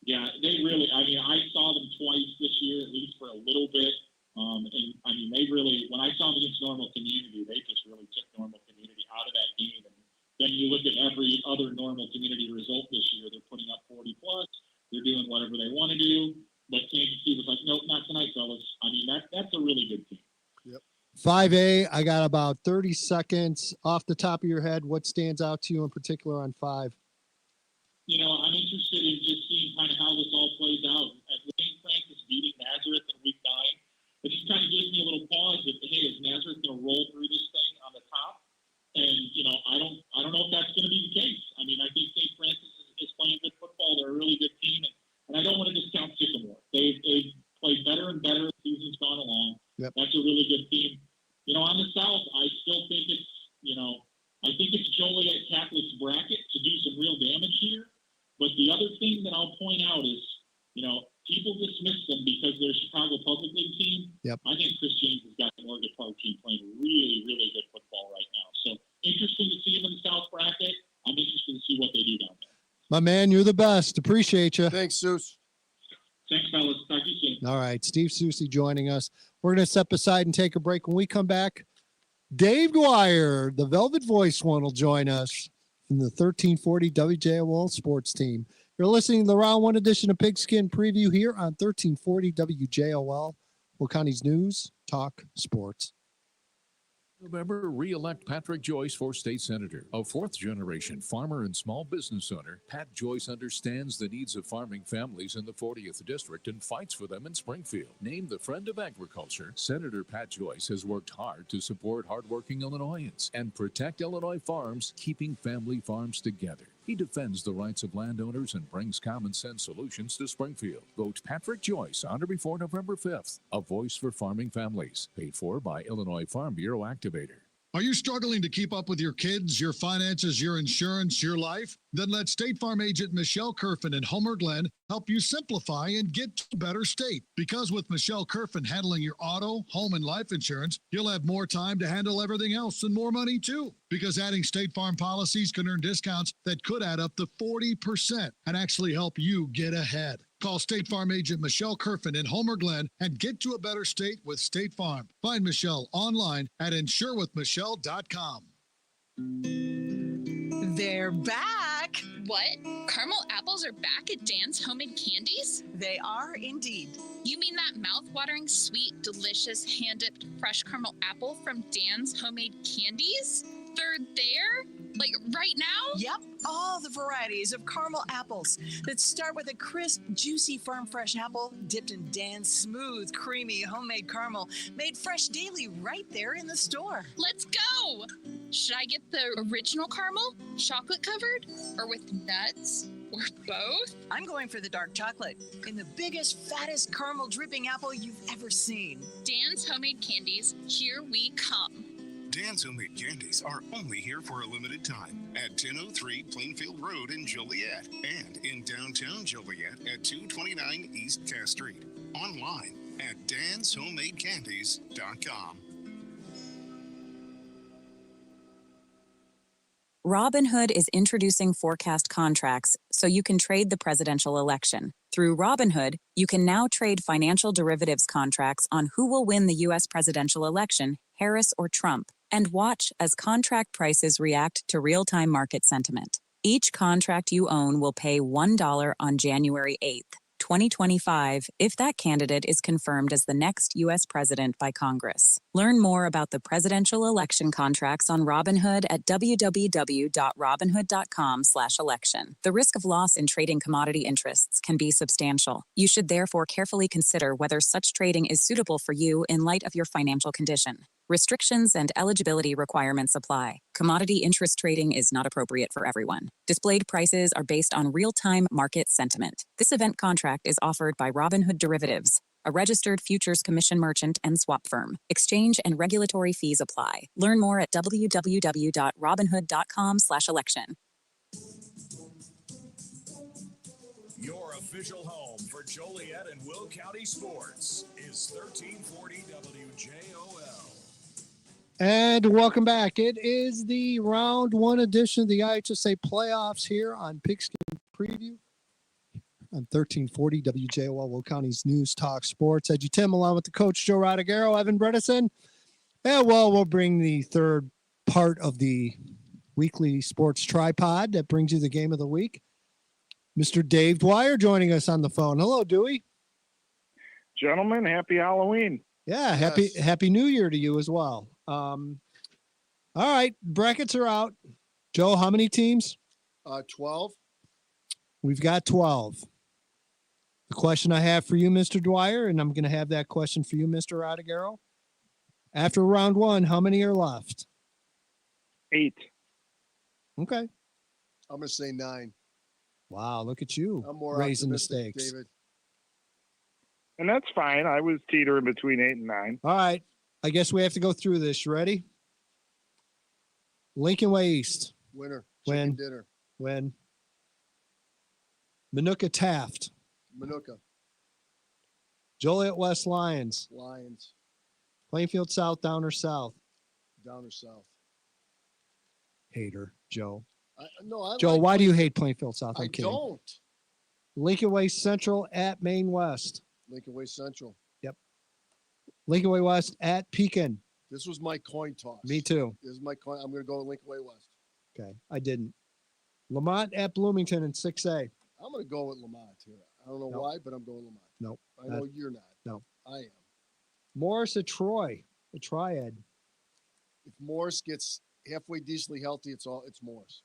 Yeah, they really, I saw them twice this year, at least for a little bit. And they really, when I saw them against Normal Community, they just really took Normal Community out of that game. And then you look at every other Normal Community result this year, they're putting up 40 plus, they're doing whatever they want to do. But Kansas was like, nope, not tonight, fellas. That's a really good team. Yep. 5A, I got about 30 seconds off the top of your head. What stands out to you in particular on 5? I'm interested in just seeing kind of how this all plays out. At St. Francis beating Nazareth in week 9, it just kind of gives me a little pause that, hey, is Nazareth going to roll through this thing on the top? And, I don't know if that's going to be the case. I think St. Francis is playing good football. They're a really good team. And I don't want to discount Sycamore. They've played better and better as the season's gone along. Yep. That's a really good team. On the South, I still think it's, I think it's Joliet Catholic's bracket to do some real damage here. But the other thing that I'll point out is, people dismiss them because they're a Chicago Public League team. Yep. I think Chris James has got the Morgan Park team playing really, really good football right now. So interesting to see them in the South bracket. I'm interested to see what they do down there. My man, you're the best. Appreciate you. Thanks, Seuss. Thanks, fellas. Talk to you soon. All right, Steve Susi joining us. We're going to step aside and take a break. When we come back, Dave Dwyer, the Velvet Voice one, will join us from the 1340 WJOL Sports Team. You're listening to the Round 1 edition of Pigskin Preview here on 1340 WJOL, Will County's News, Talk, Sports. November, re-elect Patrick Joyce for state senator. A fourth-generation farmer and small business owner, Pat Joyce understands the needs of farming families in the 40th District and fights for them in Springfield. Named the Friend of Agriculture, Senator Pat Joyce has worked hard to support hardworking Illinoisans and protect Illinois farms, keeping family farms together. He defends the rights of landowners and brings common-sense solutions to Springfield. Vote Patrick Joyce on or before November 5th. A voice for farming families. Paid for by Illinois Farm Bureau Activator. Are you struggling to keep up with your kids, your finances, your insurance, your life? Then let State Farm agent Michelle Kerfin in Homer Glen help you simplify and get to a better state. Because with Michelle Kerfin handling your auto, home, and life insurance, you'll have more time to handle everything else and more money too. Because adding State Farm policies can earn discounts that could add up to 40% and actually help you get ahead. Call State Farm agent Michelle Kerfin in Homer Glen and get to a better state with State Farm. Find Michelle online at insurewithmichelle.com. They're back. What? Caramel apples are back at Dan's Homemade Candies? They are indeed. You mean that mouth-watering, sweet, delicious, hand-dipped fresh caramel apple from Dan's Homemade Candies? They're there? Like right now? Yep, all the varieties of caramel apples that start with a crisp, juicy farm fresh apple dipped in Dan's smooth, creamy homemade caramel made fresh daily right there in the store. Let's go! Should I get the original caramel, chocolate covered, or with nuts, or both? I'm going for the dark chocolate in the biggest, fattest caramel dripping apple you've ever seen. Dan's Homemade Candies, here we come. Dan's Homemade Candies are only here for a limited time at 1003 Plainfield Road in Joliet and in downtown Joliet at 229 East Cass Street. Online at danshomemadecandies.com. Robinhood is introducing forecast contracts so you can trade the presidential election. Through Robinhood, you can now trade financial derivatives contracts on who will win the U.S. presidential election, Harris or Trump, and watch as contract prices react to real-time market sentiment. Each contract you own will pay $1 on January 8th, 2025, if that candidate is confirmed as the next U.S. president by Congress. Learn more about the presidential election contracts on Robinhood at www.robinhood.com/election. The risk of loss in trading commodity interests can be substantial. You should therefore carefully consider whether such trading is suitable for you in light of your financial condition. Restrictions and eligibility requirements apply. Commodity interest trading is not appropriate for everyone. Displayed prices are based on real-time market sentiment. This event contract is offered by Robinhood Derivatives, a registered futures commission merchant and swap firm. Exchange and regulatory fees apply. Learn more at www.robinhood.com/election. Your official home for Joliet and Will County sports is 1340 WJOL. And welcome back. It is the round one edition of the IHSA playoffs here on Pigskin Preview on 1340 WJOL, Will County's News Talk Sports. EDGYTIM along with the coach Joe Rodegaro, Evan Bredesen. And we'll bring the third part of the weekly sports tripod that brings you the game of the week. Mr. Dave Dwyer joining us on the phone. Hello, Dewey. Gentlemen, happy Halloween. Yeah, happy New Year to you as well. All right, brackets are out. Joe, how many teams? 12. We've got 12. The question I have for you, Mr. Dwyer, and I'm going to have that question for you, Mr. Rodegaro. After round one, how many are left? 8. Okay. I'm going to say 9. Wow, look at you. I'm more raising the optimistic, stakes. David. And that's fine. I was teetering between 8 and 9. All right. I guess we have to go through this. You ready? Lincoln Way East. Winner. When? Chicken dinner. When? Minooka Taft. Minooka. Joliet West Lions. Lions. Plainfield South, Downer South. Downer South. Hater, Joe. No, Joe, why do you hate Plainfield South? I'm I kidding. don't. Lincoln Way Central at Maine West. Lincoln Way Central. Yep. Lincoln Way West at Pekin. This was my coin toss. Me too. This is my coin. I'm going to go with Lincoln Way West. Okay, I didn't. Lamont at Bloomington in 6A. I'm going to go with Lamont here. I don't know why, but I'm going Lamont. Nope. I know you're not. No. I am. Morris at Troy, the Triad. If Morris gets halfway decently healthy, it's Morris.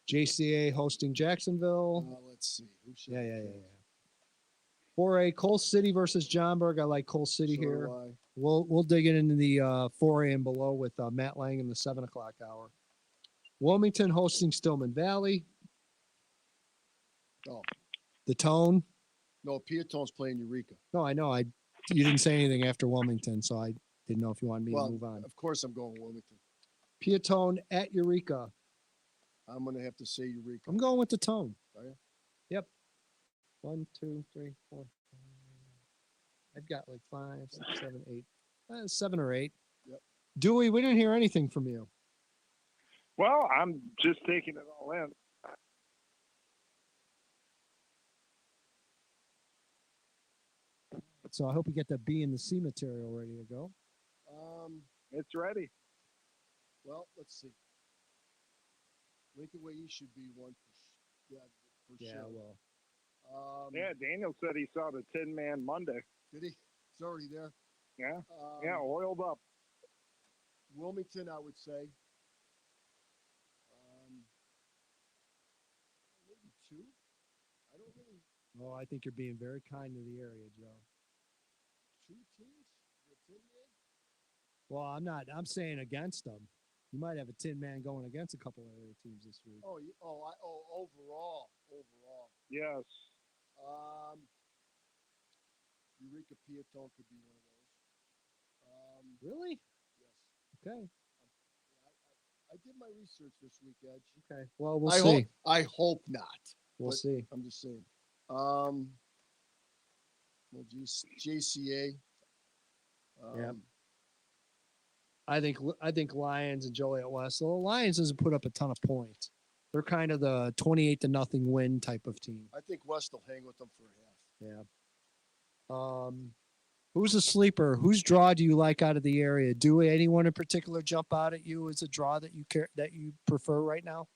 JCA hosting Jacksonville. Let's see. Who should Yeah. 4A, Coal City versus Johnburg. I like Coal City So here. do I. We'll dig it into the 4A and below with Matt Lang in the 7 o'clock hour. Wilmington hosting Stillman Valley. Oh. The Tone. No, Piatone's playing Eureka. No, I know. You didn't say anything after Wilmington, so I Didn't know if you wanted me Well, to move on. of course I'm going Wilmington. Piatone at Eureka. I'm going to have to say Eureka. I'm going with the tone. Are you? Yep. 1, 2, 3, 4. I've got like 5, 6, 7, 8, 7 or 8. Yep. Dewey, we didn't hear anything from you. Well, I'm just taking it all in. So I hope you get that B and the C material ready to go. It's ready. Well, let's see. Lincoln Way East should be one for Yeah, sure. well. Yeah, Daniel said he saw the Tin Man Monday. Did he? It's already there. Yeah. Yeah, oiled up. Wilmington, I would say. Maybe 2. I don't really. Oh, I think you're being very kind to the area, Joe. 2 teams? The Tin Man? Well, I'm not. I'm saying against them. You might have a Tin Man going against a couple area teams this week. Overall. Yes. Eureka Piatone could be one of those. Really? Yes. Okay. I did my research this week, Edge. Okay. Well, we'll I see. I hope not. We'll but see. I'm just saying. Well, JCA. Yeah. I think Lions and Joliet West. So the Lions doesn't put up a ton of points. They're kind of the 28-0 win type of team. I think West will hang with them for a half. Yeah. Who's a sleeper? Whose draw do you like out of the area? Do anyone in particular jump out at you as a draw that you prefer right now?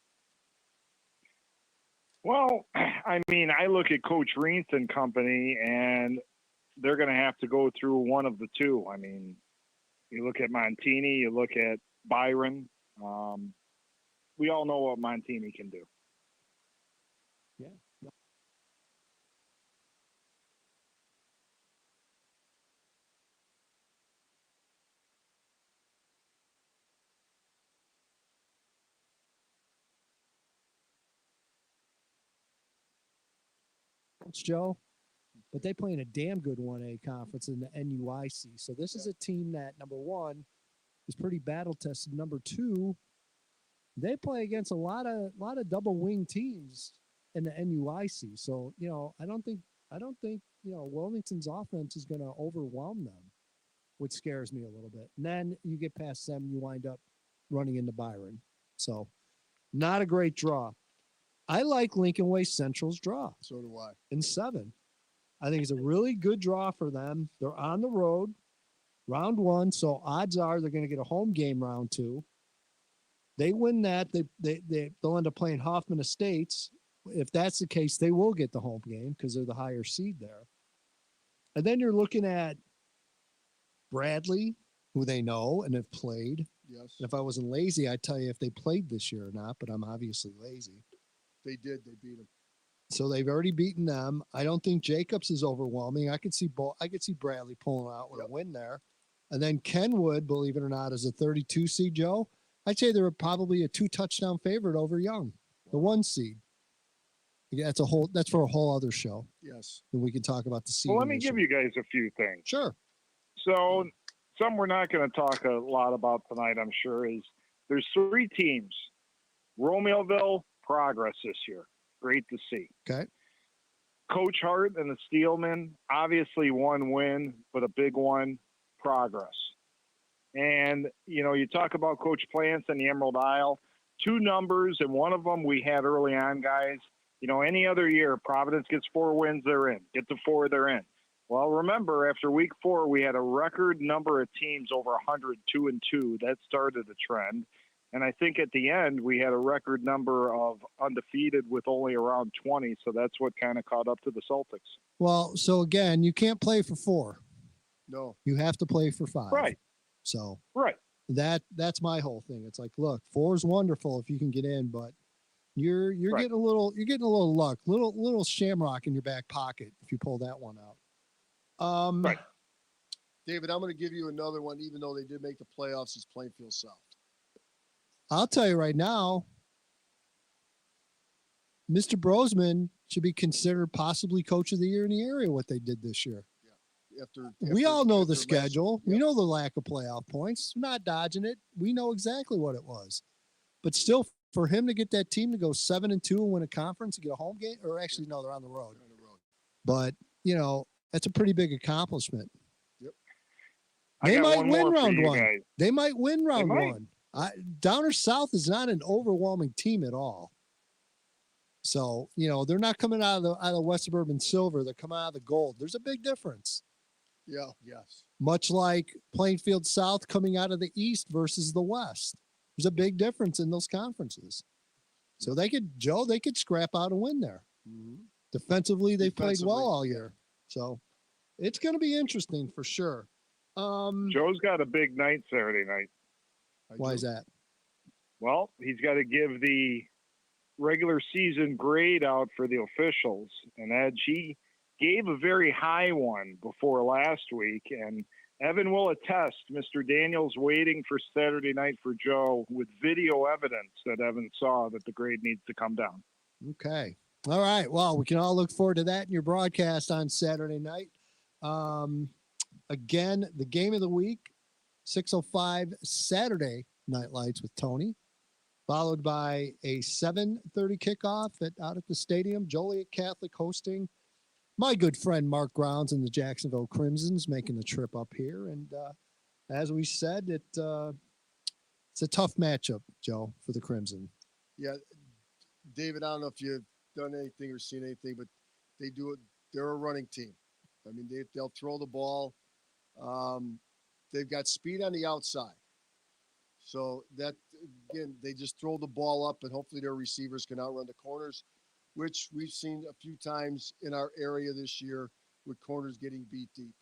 Well, I mean, I look at Coach Reentz and company, and they're going to have to go through one of the two. I mean, you look at Montini, you look at Byron. We all know what Montini can do. Yeah. It's Joe, but they play in a damn good 1A conference in the NUIC. So this is a team that, number one, is pretty battle tested. Number two, they play against a lot of double wing teams in the NUIC. So, I don't think, Wilmington's offense is going to overwhelm them, which scares me a little bit. And then you get past them, you wind up running into Byron. So not a great draw. I like Lincoln Way Central's draw. So do I. In 7. I think it's a really good draw for them. They're on the road, round 1, so odds are they're going to get a home game round 2. They win that, they'll end up playing Hoffman Estates. If that's the case, they will get the home game because they're the higher seed there. And then you're looking at Bradley, who they know and have played. Yes. And if I wasn't lazy, I'd tell you if they played this year or not, but I'm obviously lazy. They did. They beat them. So they've already beaten them. I don't think Jacobs is overwhelming. I could see Bradley pulling out with a win there. And then Kenwood, believe it or not, is a 32 seed, Joe. I'd say they're probably a 2-touchdown favorite over Young, the 1 seed. Yeah, that's for a whole other show. Yes. And we can talk about the seed. Well, let me give you guys a few things. Sure. So some we're not going to talk a lot about tonight, I'm sure, is there's 3 teams. Romeoville, progress this year. Great to see. Okay. Coach Hart and the Steelmen, obviously 1 win, but a big one, progress. And, you talk about Coach Plants and the Emerald Isle, 2 numbers, and one of them we had early on, guys. Any other year, Providence gets 4 wins, they're in. Get to 4, they're in. Well, remember, after week 4, we had a record number of teams over 100, 2-2. That started a trend. And I think at the end, we had a record number of undefeated with only around 20. So that's what kind of caught up to the Celtics. Well, so again, you can't play for 4. No. You have to play for 5. Right. So right. That's my whole thing. It's like, look, 4 is wonderful if you can get in, but you're getting a little luck, little shamrock in your back pocket if you pull that one out. Right. David, I'm going to give you another one, even though they did make the playoffs. It's Plainfield South. I'll tell you right now, Mr. Brosman should be considered possibly coach of the year in the area, what they did this year. We all know the schedule. We know the lack of playoff points. We're not dodging it. We know exactly what it was. But still, for him to get that team to go 7-2 and win a conference and get a home game, or actually, no, they're on the road. But, you know, that's a pretty big accomplishment. Yep. They might win round one. Guys. They might win round one. Downer South is not an overwhelming team at all. So, you know, they're not coming out of the West Suburban Silver. They're coming out of the gold. There's a big difference. Yeah, yes. Much like Plainfield South coming out of the East versus the West. There's a big difference in those conferences. So they could scrap out a win there. Mm-hmm. Defensively, they played well all year. So it's going to be interesting for sure. Joe's got a big night Saturday night. Why is that? Well, he's got to give the regular season grade out for the officials. And Edge, he gave a very high one before last week. And Evan will attest, Mr. Daniels waiting for Saturday night for Joe with video evidence that Evan saw that the grade needs to come down. Okay. All right. Well, we can all look forward to that in your broadcast on Saturday night. Again, the game of the week, 6:05 Saturday Night Lights with Tony, followed by a 7:30 kickoff out at the stadium. Joliet Catholic hosting my good friend Mark Grounds and the Jacksonville Crimsons making the trip up here. And as we said, it's a tough matchup, Joe, for the Crimson. Yeah, David, I don't know if you've done anything or seen anything, but they do it. They're a running team. I mean, they'll throw the ball. They've got speed on the outside. So that, again, they just throw the ball up and hopefully their receivers can outrun the corners, which we've seen a few times in our area this year with corners getting beat deep.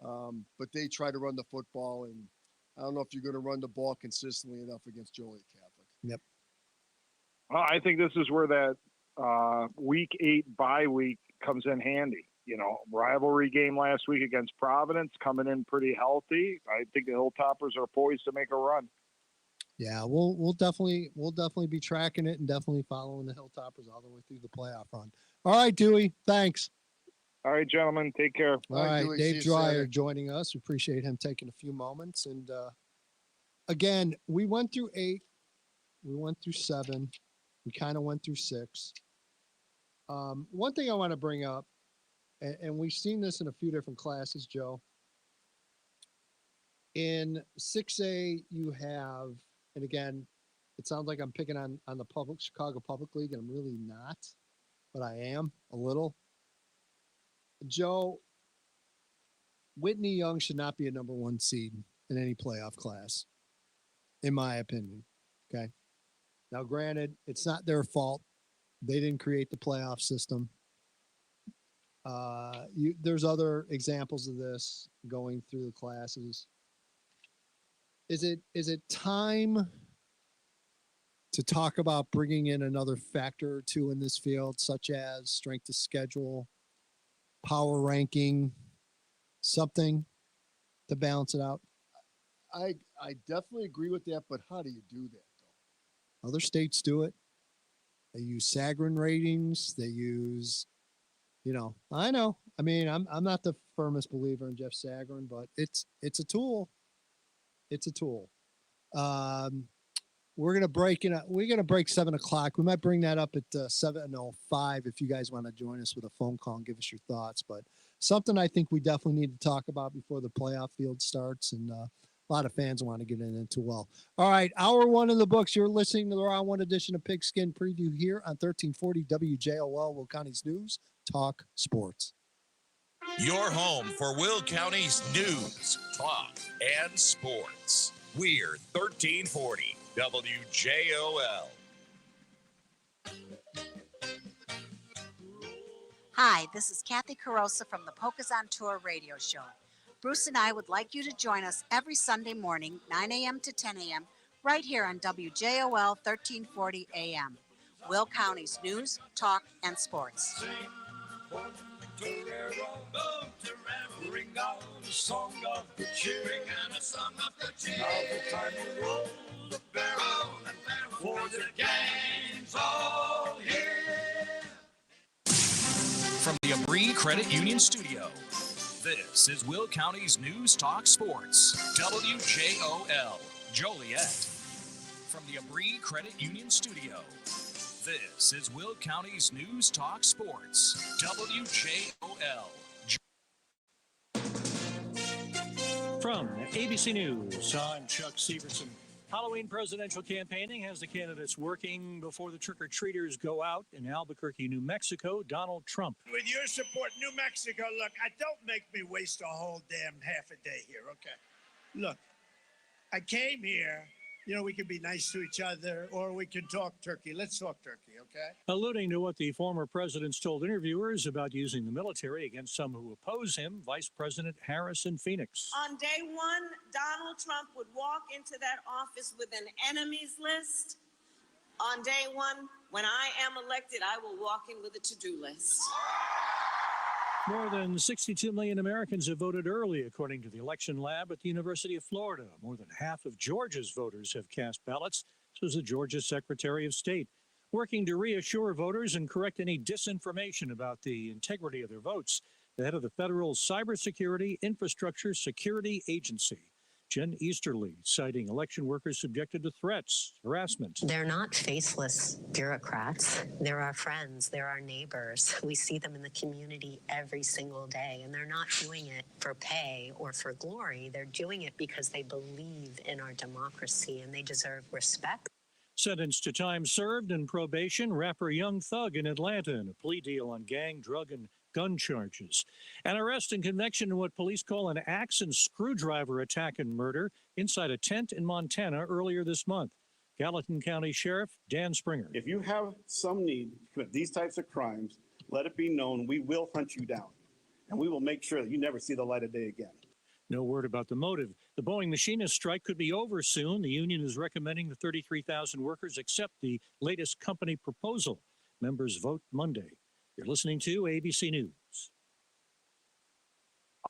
But they try to run the football, and I don't know if you're going to run the ball consistently enough against Joliet Catholic. Yep. Well, I think this is where that week 8 bye week comes in handy. You know, rivalry game last week against Providence, coming in pretty healthy. I think the Hilltoppers are poised to make a run. Yeah, we'll definitely be tracking it and definitely following the Hilltoppers all the way through the playoff run. All right, Dewey, thanks. All right, gentlemen, take care. All right, Dewey, Dave Dreyer joining us. We appreciate him taking a few moments. And again, we went through 8, we went through 7, we kind of went through 6. One thing I want to bring up, and we've seen this in a few different classes, Joe. In 6A, you have, and again, it sounds like I'm picking on the Chicago Public League, and I'm really not, but I am a little. Joe, Whitney Young should not be a number 1 seed in any playoff class, in my opinion. Okay. Now, granted, it's not their fault. They didn't create the playoff system. There's other examples of this going through the classes. Is it time to talk about bringing in another factor or two in this field, such as strength of schedule, power ranking, something to balance it out? I definitely agree with that, but how do you do that, though? Other states do it. They use Sagarin ratings. They use, I know. I mean, I'm not the firmest believer in Jeff Sagarin, but it's a tool. It's a tool. We're gonna break 7 o'clock. We might bring that up at 7:05 if you guys want to join us with a phone call and give us your thoughts. But something I think we definitely need to talk about before the playoff field starts, and a lot of fans want to get into. Well, all right, hour 1 in the books. You're listening to the Round 1 edition of Pigskin Preview here on 1340 WJOL, Will County's News Talk Sports. Your home for Will County's news, talk, and sports. We're 1340 WJOL. Hi, this is Kathy Carosa from the Pocus on Tour radio show. Bruce and I would like you to join us every Sunday morning, 9 a.m. to 10 a.m., right here on WJOL 1340 AM. Will County's news, talk, and sports. From the Abri Credit Union Studio, This is Will County's News Talk Sports, WJOL Joliet. From the Abri Credit Union Studio, this is Will County's News Talk Sports, WJOL. From ABC News, I'm Chuck Severson. Halloween presidential campaigning has the candidates working before the trick-or-treaters go out. In Albuquerque, New Mexico, Donald Trump. With your support, New Mexico, look, don't make me waste a whole damn half a day here, okay? Look, I came here, we can be nice to each other, or we can talk turkey. Let's talk turkey, okay? Alluding to what the former president's told interviewers about using the military against some who oppose him, Vice President Harris in Phoenix. On day one, Donald Trump would walk into that office with an enemies list. On day one, when I am elected, I will walk in with a to-do list. More than 62 million Americans have voted early, according to the election lab at the University of Florida. More than half of Georgia's voters have cast ballots, says the Georgia Secretary of State, working to reassure voters and correct any disinformation about the integrity of their votes. The head of the Federal Cybersecurity Infrastructure Security Agency, Jen Easterly, citing election workers subjected to threats, harassment. They're not faceless bureaucrats. They're our friends. They're our neighbors. We see them in the community every single day, and they're not doing it for pay or for glory. They're doing it because they believe in our democracy, and they deserve respect. Sentenced to time served and probation, rapper Young Thug in Atlanta in a plea deal on gang, drug, and gun charges. An arrest in connection to what police call an axe and screwdriver attack and murder inside a tent in Montana earlier this month. Gallatin County Sheriff Dan Springer. If you have some need to commit these types of crimes, let it be known we will hunt you down, and we will make sure that you never see the light of day again. No word about the motive. The Boeing machinist strike could be over soon. The union is recommending the 33,000 workers accept the latest company proposal. Members vote Monday. You're listening to ABC News.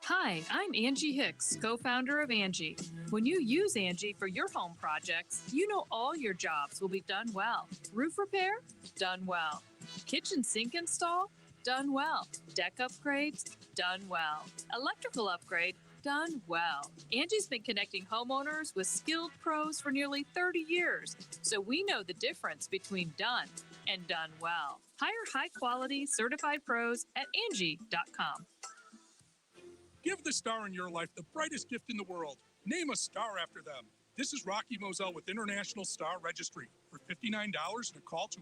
Hi, I'm Angie Hicks, co-founder of Angie. When you use Angie for your home projects, you know all your jobs will be done well. Roof repair? Done well. Kitchen sink install? Done well. Deck upgrades? Done well. Electrical upgrade? Done well. Angie's been connecting homeowners with skilled pros for nearly 30 years, so we know the difference between done and done well. Hire high-quality, certified pros at Angie.com. Give the star in your life the brightest gift in the world. Name a star after them. This is Rocky Moselle with International Star Registry. For $59 and a call to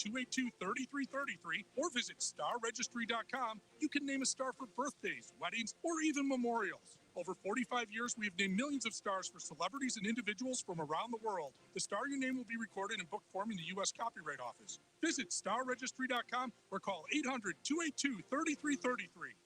800-282-3333 or visit starregistry.com, you can name a star for birthdays, weddings, or even memorials. Over 45 years, we have named millions of stars for celebrities and individuals from around the world. The star you name will be recorded in book form in the U.S. Copyright Office. Visit starregistry.com or call 800-282-3333.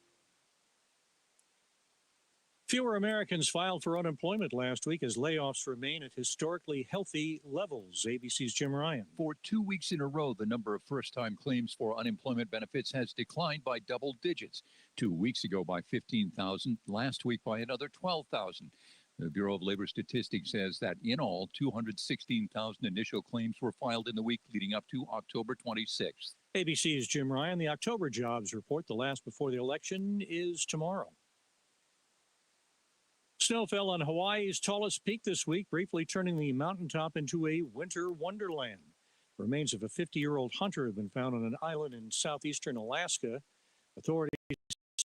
Fewer Americans filed for unemployment last week as layoffs remain at historically healthy levels. ABC's Jim Ryan. For 2 weeks in a row, the number of first-time claims for unemployment benefits has declined by double digits. 2 weeks ago by 15,000, last week by another 12,000. The Bureau of Labor Statistics says that in all, 216,000 initial claims were filed in the week leading up to October 26th. ABC's Jim Ryan. The October jobs report, the last before the election, is tomorrow. Snow fell on Hawaii's tallest peak this week, briefly turning the mountaintop into a winter wonderland. Remains of a 50-year-old hunter have been found on an island in southeastern Alaska. Authorities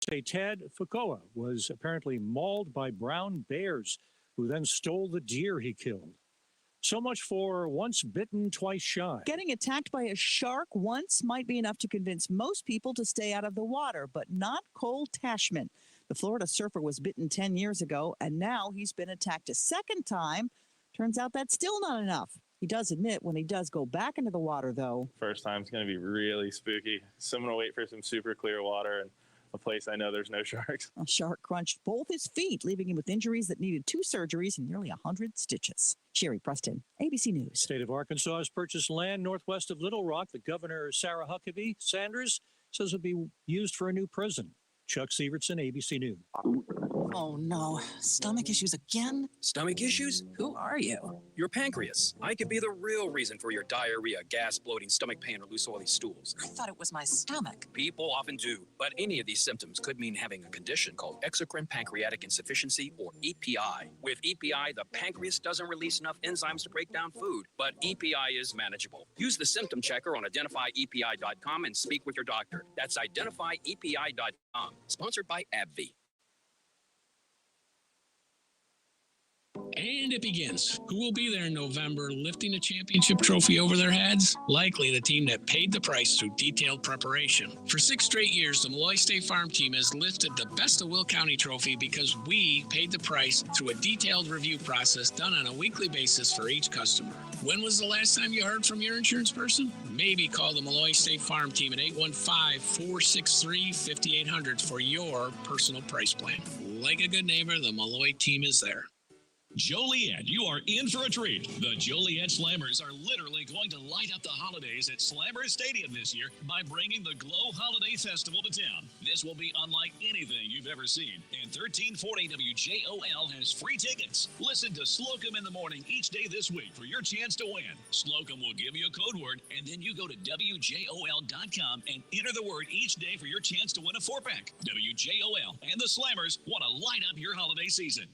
say Ted Fukoa was apparently mauled by brown bears, who then stole the deer he killed. So much for once bitten, twice shy. Getting attacked by a shark once might be enough to convince most people to stay out of the water, but not Cole Tashman. The Florida surfer was bitten 10 years ago, and now he's been attacked a second time. Turns out that's still not enough. He does admit when he does go back into the water, though. First time's going to be really spooky. So I'm going to wait for some super clear water and a place I know there's no sharks. A shark crunched both his feet, leaving him with injuries that needed 2 surgeries and nearly 100 stitches. Sherry Preston, ABC News. State of Arkansas has purchased land northwest of Little Rock that Governor Sarah Huckabee Sanders says will be used for a new prison. Chuck Severson, ABC News. Oh no, stomach issues again? Stomach issues? Who are you? Your pancreas. I could be the real reason for your diarrhea, gas, bloating, stomach pain, or loose oily stools. I thought it was my stomach. People often do, but any of these symptoms could mean having a condition called exocrine pancreatic insufficiency, or EPI. With EPI, the pancreas doesn't release enough enzymes to break down food, but EPI is manageable. Use the symptom checker on identifyepi.com and speak with your doctor. That's identifyepi.com. Sponsored by AbbVie. And it begins. Who will be there in November lifting a championship trophy over their heads? Likely the team that paid the price through detailed preparation. For 6 straight years, the Malloy State Farm team has lifted the Best of Will County trophy because we paid the price through a detailed review process done on a weekly basis for each customer. When was the last time you heard from your insurance person? Maybe call the Malloy State Farm team at 815-463-5800 for your personal price plan. Like a good neighbor, the Malloy team is there. Joliet, you are in for a treat. The Joliet Slammers are literally going to light up the holidays at Slammers Stadium this year by bringing the Glow Holiday Festival to town. This will be unlike anything you've ever seen, and 1340 WJOL has free tickets. Listen to Slocum in the morning each day this week for your chance to win. Slocum will give you a code word, and then you go to WJOL.com and enter the word each day for your chance to win a 4-pack. WJOL and the Slammers want to light up your holiday season.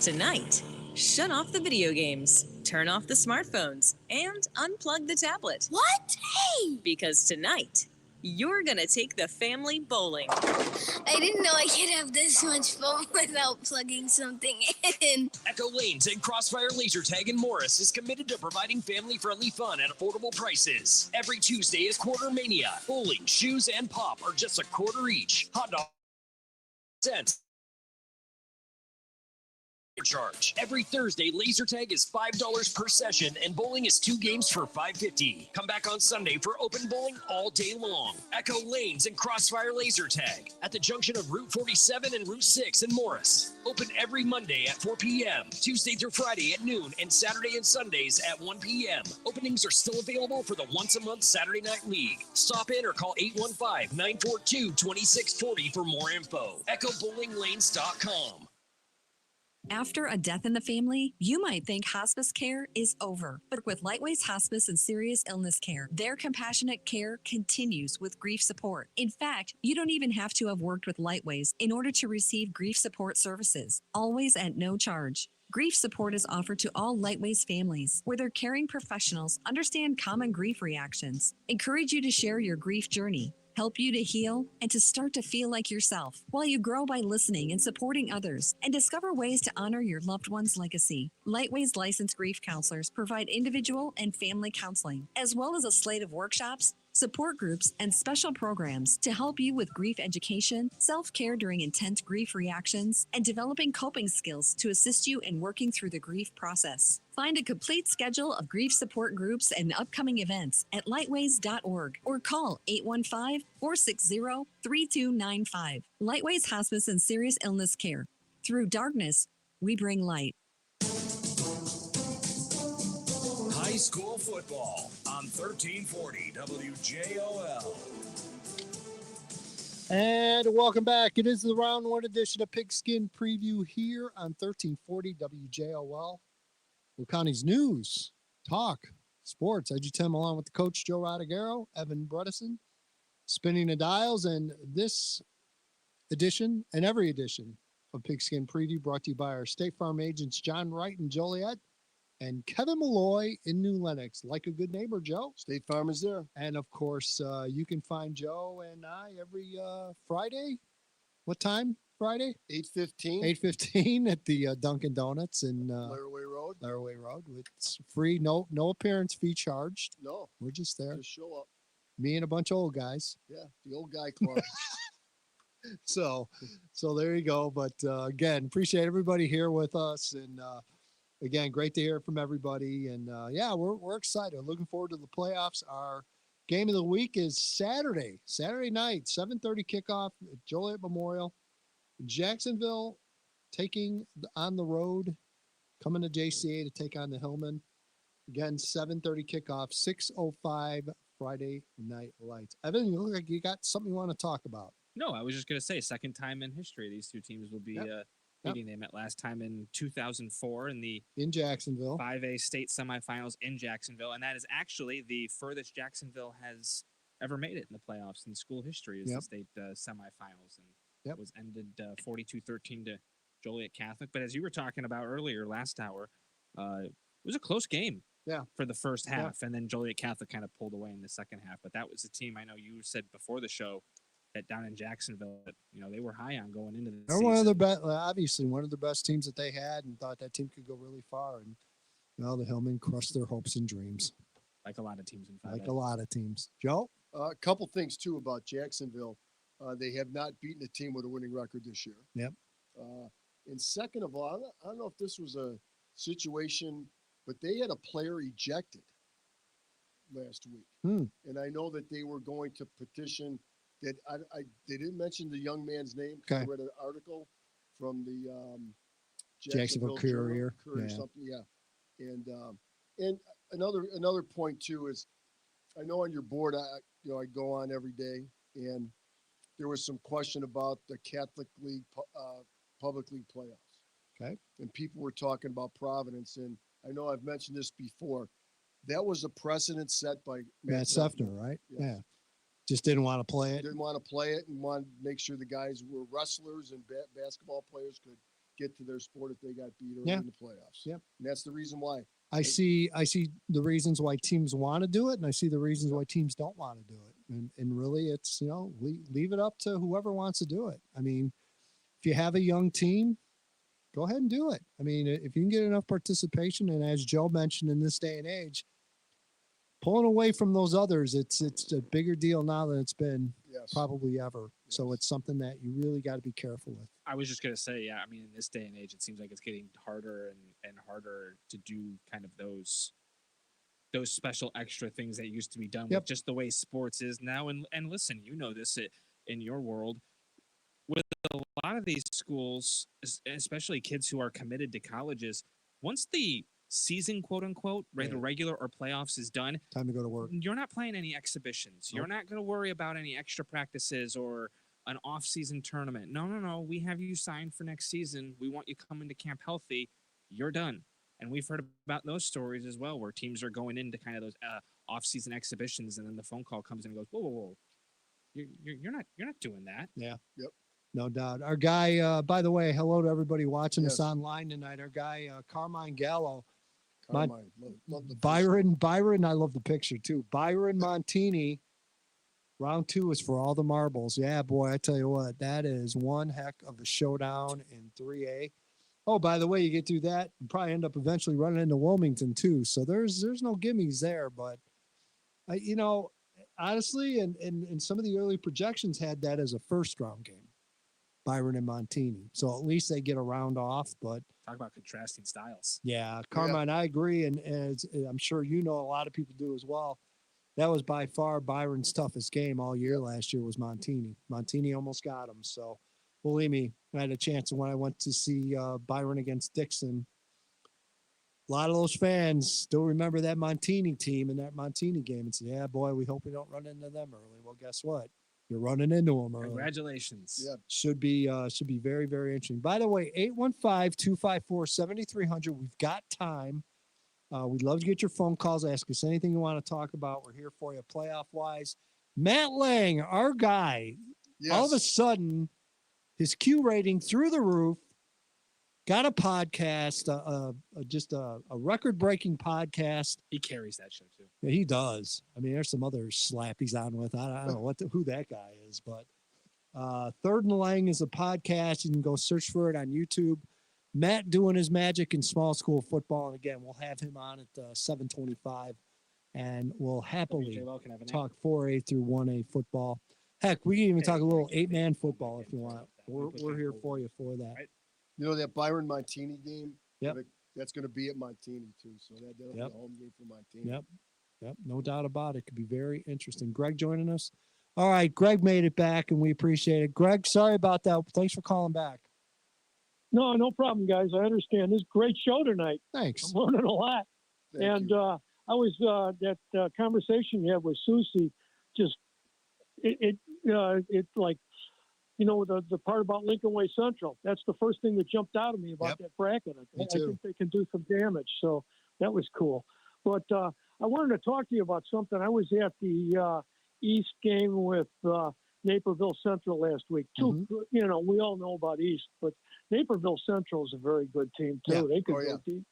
Tonight, shut off the video games, turn off the smartphones, and unplug the tablet. What? Hey! Because tonight, you're gonna take the family bowling. I didn't know I could have this much fun without plugging something in. Echo Lanes and Crossfire Laser Tag in Morris is committed to providing family-friendly fun at affordable prices. Every Tuesday is Quarter Mania. Bowling, shoes, and pop are just $0.25 each. Hot dog cents. Charge. Every Thursday, laser tag is $5 per session, and bowling is 2 games for $5.50. Come back on Sunday for open bowling all day long. Echo Lanes and Crossfire Laser Tag at the junction of Route 47 and Route 6 in Morris. Open every Monday at 4 p.m., Tuesday through Friday at noon, and Saturday and Sundays at 1 p.m. Openings are still available for the once-a-month Saturday Night League. Stop in or call 815-942-2640 for more info. EchoBowlingLanes.com. After a death in the family, you might think hospice care is over. But with Lightways Hospice and Serious Illness Care, their compassionate care continues with grief support. In fact, you don't even have to have worked with Lightways in order to receive grief support services, always at no charge. Grief support is offered to all Lightways families, where their caring professionals understand common grief reactions, encourage you to share your grief journey, help you to heal, and to start to feel like yourself, while you grow by listening and supporting others, and discover ways to honor your loved one's legacy. Lightways licensed grief counselors provide individual and family counseling, as well as a slate of workshops, support groups, and special programs to help you with grief education, self-care during intense grief reactions, and developing coping skills to assist you in working through the grief process. Find a complete schedule of grief support groups and upcoming events at lightways.org or call 815-460-3295. Lightways Hospice and Serious Illness Care. Through darkness, we bring light. High school football on 1340 WJOL. And welcome back. It is the round one edition of Pigskin Preview here on 1340 WJOL. Will County's news, talk, sports. EDGYTIM along with the coach Joe Rodriguero, Evan Bredesen, spinning the dials. And this edition and every edition of Pigskin Preview brought to you by our State Farm agents John Wright in Joliet and Kevin Malloy in New Lenox. Like a good neighbor, Joe. State Farm is there. And of course, you can find Joe and I every Friday. What time? Friday? 8:15. 8:15 at the Dunkin' Donuts in Laraway Road. Laraway Road. It's free, no appearance fee charged. No. We're just there. Just show up. Me and a bunch of old guys. Yeah, the old guy club. So there you go. But again, appreciate everybody here with us. And again, great to hear from everybody. And yeah, we're excited. Looking forward to the playoffs. Our game of the week is Saturday night, 7:30 kickoff at Joliet Memorial. Jacksonville taking on the road, coming to JCA to take on the Hillman. Again, 7:30 kickoff, 6:05 Friday Night Lights. Evan, you look like you got something you want to talk about. No, I was just going to say, second time in history these two teams will be meeting. They met last time in 2004 in Jacksonville 5A state semifinals in Jacksonville, and that is actually the furthest Jacksonville has ever made it in the playoffs in school history is the state semifinals, and was ended 42-13 to Joliet Catholic. But as you were talking about earlier last hour, it was a close game. For the first half, and then Joliet Catholic kind of pulled away in the second half. But that was the team I know you said before the show that down in Jacksonville, that, they were high on going into the They're season. one of the best, obviously one of the best teams that they had, and thought that team could go really far. And the Hillmen crushed their hopes and dreams, like a lot of teams in 5A. Like a lot of teams. Joe, a couple things too about Jacksonville. They have not beaten a team with a winning record this year. Yep. And second of all, I don't know if this was a situation, but they had a player ejected last week. And I know that they were going to petition that they didn't mention the young man's name. I read an article from the Jacksonville Courier. Something. Yeah. And another point too is I know on your board, I go on every day, and there was some question about the Catholic League, Public League playoffs. Okay. And people were talking about Providence, and I know I've mentioned this before. That was a precedent set by Matt Sefner, right? Yes. Yeah. Just didn't want to play it. Didn't want to play it, and wanted to make sure the guys were wrestlers and basketball players could get to their sport if they got beat early in the playoffs. Yep. And that's the reason why. I see the reasons why teams want to do it, and I see the reasons why teams don't want to do it. And really, it's, leave it up to whoever wants to do it. I mean, if you have a young team, go ahead and do it. I mean, if you can get enough participation, and as Joe mentioned, in this day and age, pulling away from those others, it's a bigger deal now than it's been probably ever. So it's something that you really got to be careful with. I was just going to say, I mean, in this day and age, it seems like it's getting harder and harder to do kind of those special extra things that used to be done with just the way sports is now. And listen, this in your world, with a lot of these schools, especially kids who are committed to colleges, once the season, quote unquote, the regular or playoffs is done, time to go to work. You're not playing any exhibitions. You're not going to worry about any extra practices or an off-season tournament. No. We have you signed for next season. We want you coming to camp healthy. You're done. And we've heard about those stories as well, where teams are going into kind of those off-season exhibitions, and then the phone call comes in and goes, whoa. You're not doing that. Yeah. Yep. No doubt. Our guy, by the way, hello to everybody watching us online tonight. Our guy, Carmine Gallo. Love the Byron, I love the picture too. Byron Montini, round 2 is for all the marbles. Yeah, boy, I tell you what, that is one heck of a showdown in 3A. Oh, by the way, you get through that, you probably end up eventually running into Wilmington too. So there's no gimmies there, but honestly, and some of the early projections had that as a first round game, Byron and Montini. So at least they get a round off, but talk about contrasting styles. Yeah, Carmine, I agree. And as I'm sure a lot of people do as well, that was by far Byron's toughest game all year last year was Montini. Montini almost got him. So believe me, I had a chance when I went to see Byron against Dixon. A lot of those fans still remember that Montini team and that Montini game and say, yeah, boy, we hope we don't run into them early. Well, guess what? You're running into them early. Congratulations. Yeah. Should be very, very interesting. By the way, 815-254-7300. We've got time. We'd love to get your phone calls. Ask us anything you want to talk about. We're here for you playoff-wise. Matt Lang, our guy, all of a sudden, his Q rating through the roof, got a podcast, just a record-breaking podcast. He carries that show, too. Yeah, he does. I mean, there's some other slap he's on with. I don't know who that guy is, but Third and Lang is a podcast. You can go search for it on YouTube. Matt doing his magic in small school football. And again, we'll have him on at 7:25, and we'll happily talk 4A through 1A football. Heck, we can even talk a little 8-man football if you want. We're here for you for that. That Byron Montini game? Yep. That's going to be at Montini, too. So that'll be a home game for Montini. Yep. No doubt about it. Could be very interesting. Greg joining us. All right. Greg made it back, and we appreciate it. Greg, sorry about that. Thanks for calling back. No problem, guys. I understand. This is a great show tonight. Thanks. I'm learning a lot. Thank you. I was that conversation you had with Susie, just it like the part about Lincoln Way Central. That's the first thing that jumped out at me about that bracket. I think they can do some damage. So that was cool. But I wanted to talk to you about something. I was at the East game with Naperville Central last week. We all know about East, but Naperville Central is a very good team too. They could go deep.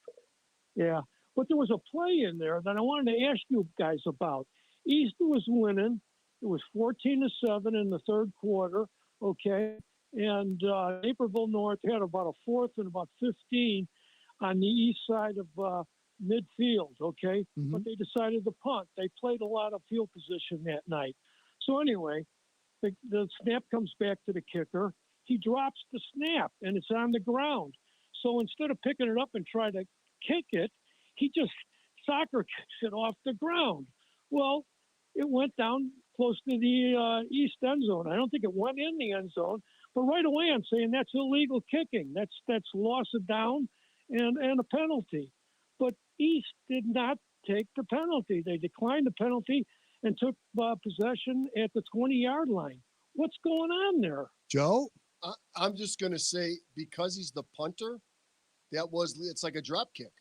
Yeah. But there was a play in there that I wanted to ask you guys about. East was winning. It was 14-7 in the third quarter. Okay. And Naperville North had about a fourth and about 15 on the east side of midfield. Okay. But they decided to punt. They played a lot of field position that night. So anyway, the snap comes back to the kicker. He drops the snap and it's on the ground. So instead of picking it up and try to kick it, he just soccer kicks it off the ground. Well, it went down close to the east end zone. I don't think it went in the end zone, but right away I'm saying that's illegal kicking. That's loss of down and a penalty. But East did not take the penalty. They declined the penalty and took possession at the 20-yard line. What's going on there? Joe? I'm just going to say, because he's the punter, it's like a drop kick.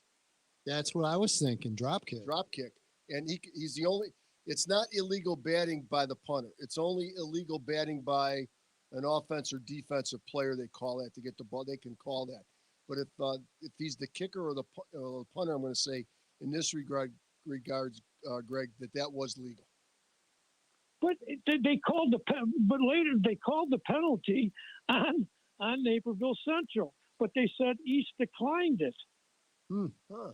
That's what I was thinking, drop kick. Drop kick. And he's the only – it's not illegal batting by the punter. It's only illegal batting by an offense or defensive player. They call that to get the ball. They can call that. But if he's the kicker or the punter, I'm going to say in this regards, Greg, that was legal. But they called but later they called the penalty on Naperville Central. But they said East declined it. Huh.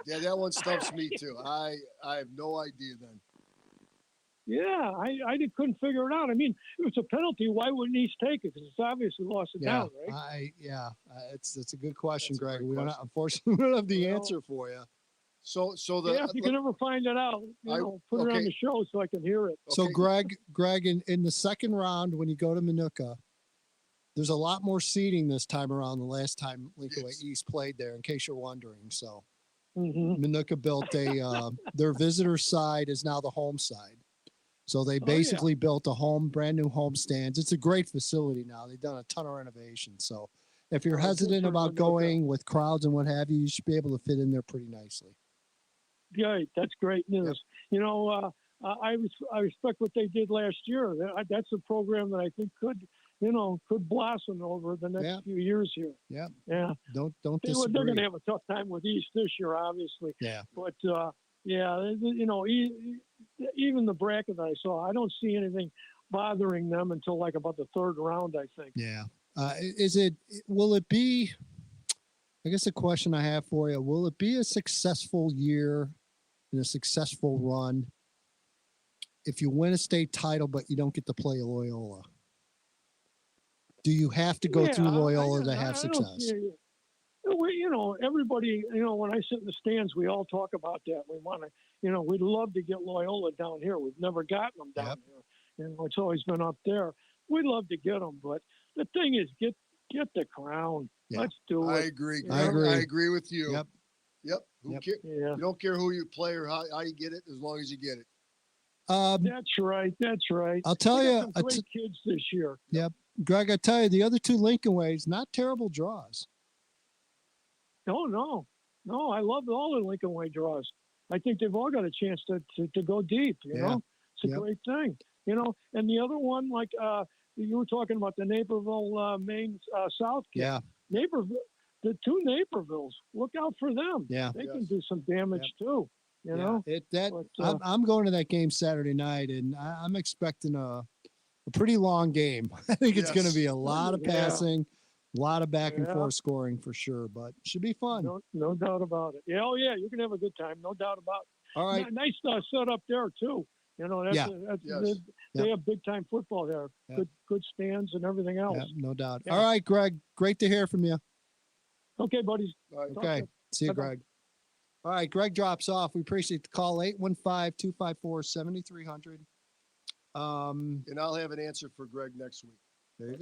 That one stumps me too. I have no idea then. Yeah, I couldn't figure it out. I mean, if it's a penalty, why wouldn't East take it? Because it's obviously lost it down, right? It's a good question, Greg. Unfortunately, we don't have the answer for you. So if you can ever find it out, put it on the show so I can hear it. So Greg, in the second round, when you go to Minooka, there's a lot more seating this time around than last time Lincoln Way East played there, in case you're wondering. So Minooka built their visitor side is now the home side. So they basically built a brand new home stands. It's a great facility now. They've done a ton of renovations. So if you're hesitant about going with crowds and what have you, you should be able to fit in there pretty nicely. Yeah, that's great news. Yep. I respect what they did last year. That's a program that I think could blossom over the next few years here. Yeah. Yeah. Don't disagree. They're going to have a tough time with East this year, obviously. Yeah. But even the bracket that I saw, I don't see anything bothering them until like about the third round, I think. Yeah. Will it be, I guess the question I have for you, will it be a successful year and a successful run if you win a state title, but you don't get to play Loyola? Do you have to go through Loyola to have success? Everybody, when I sit in the stands, we all talk about that. We want to, we'd love to get Loyola down here. We've never gotten them down here. It's always been up there. We'd love to get them, but the thing is, get the crown. Yeah. Let's do it. I agree. I agree with you. Yep. You don't care who you play or how you get it, as long as you get it. That's right. I'll tell you, some great kids this year. Yep. Greg, I tell you, the other two Lincoln Ways, not terrible draws. No. I love all the Lincoln Way draws. I think they've all got a chance to go deep. You know, it's a great thing. And the other one, like you were talking about the Naperville Maine South game. Yeah. Naperville, the two Napervilles. Look out for them. Yeah. They can do some damage too. You know. I'm going to that game Saturday night, and I'm expecting a pretty long game. I think it's going to be a lot of passing, a lot of back and forth scoring for sure, but it should be fun. No doubt about it. Yeah, you can have a good time. No doubt about it. All right. Nice setup there too. They have big time football there. Yeah. Good stands and everything else. Yeah, no doubt. Yeah. All right, Greg. Great to hear from you. Okay, buddies. Okay. See you, Greg. All right, Greg drops off. We appreciate the call. 815-254-7300. And I'll have an answer for Greg next week. There you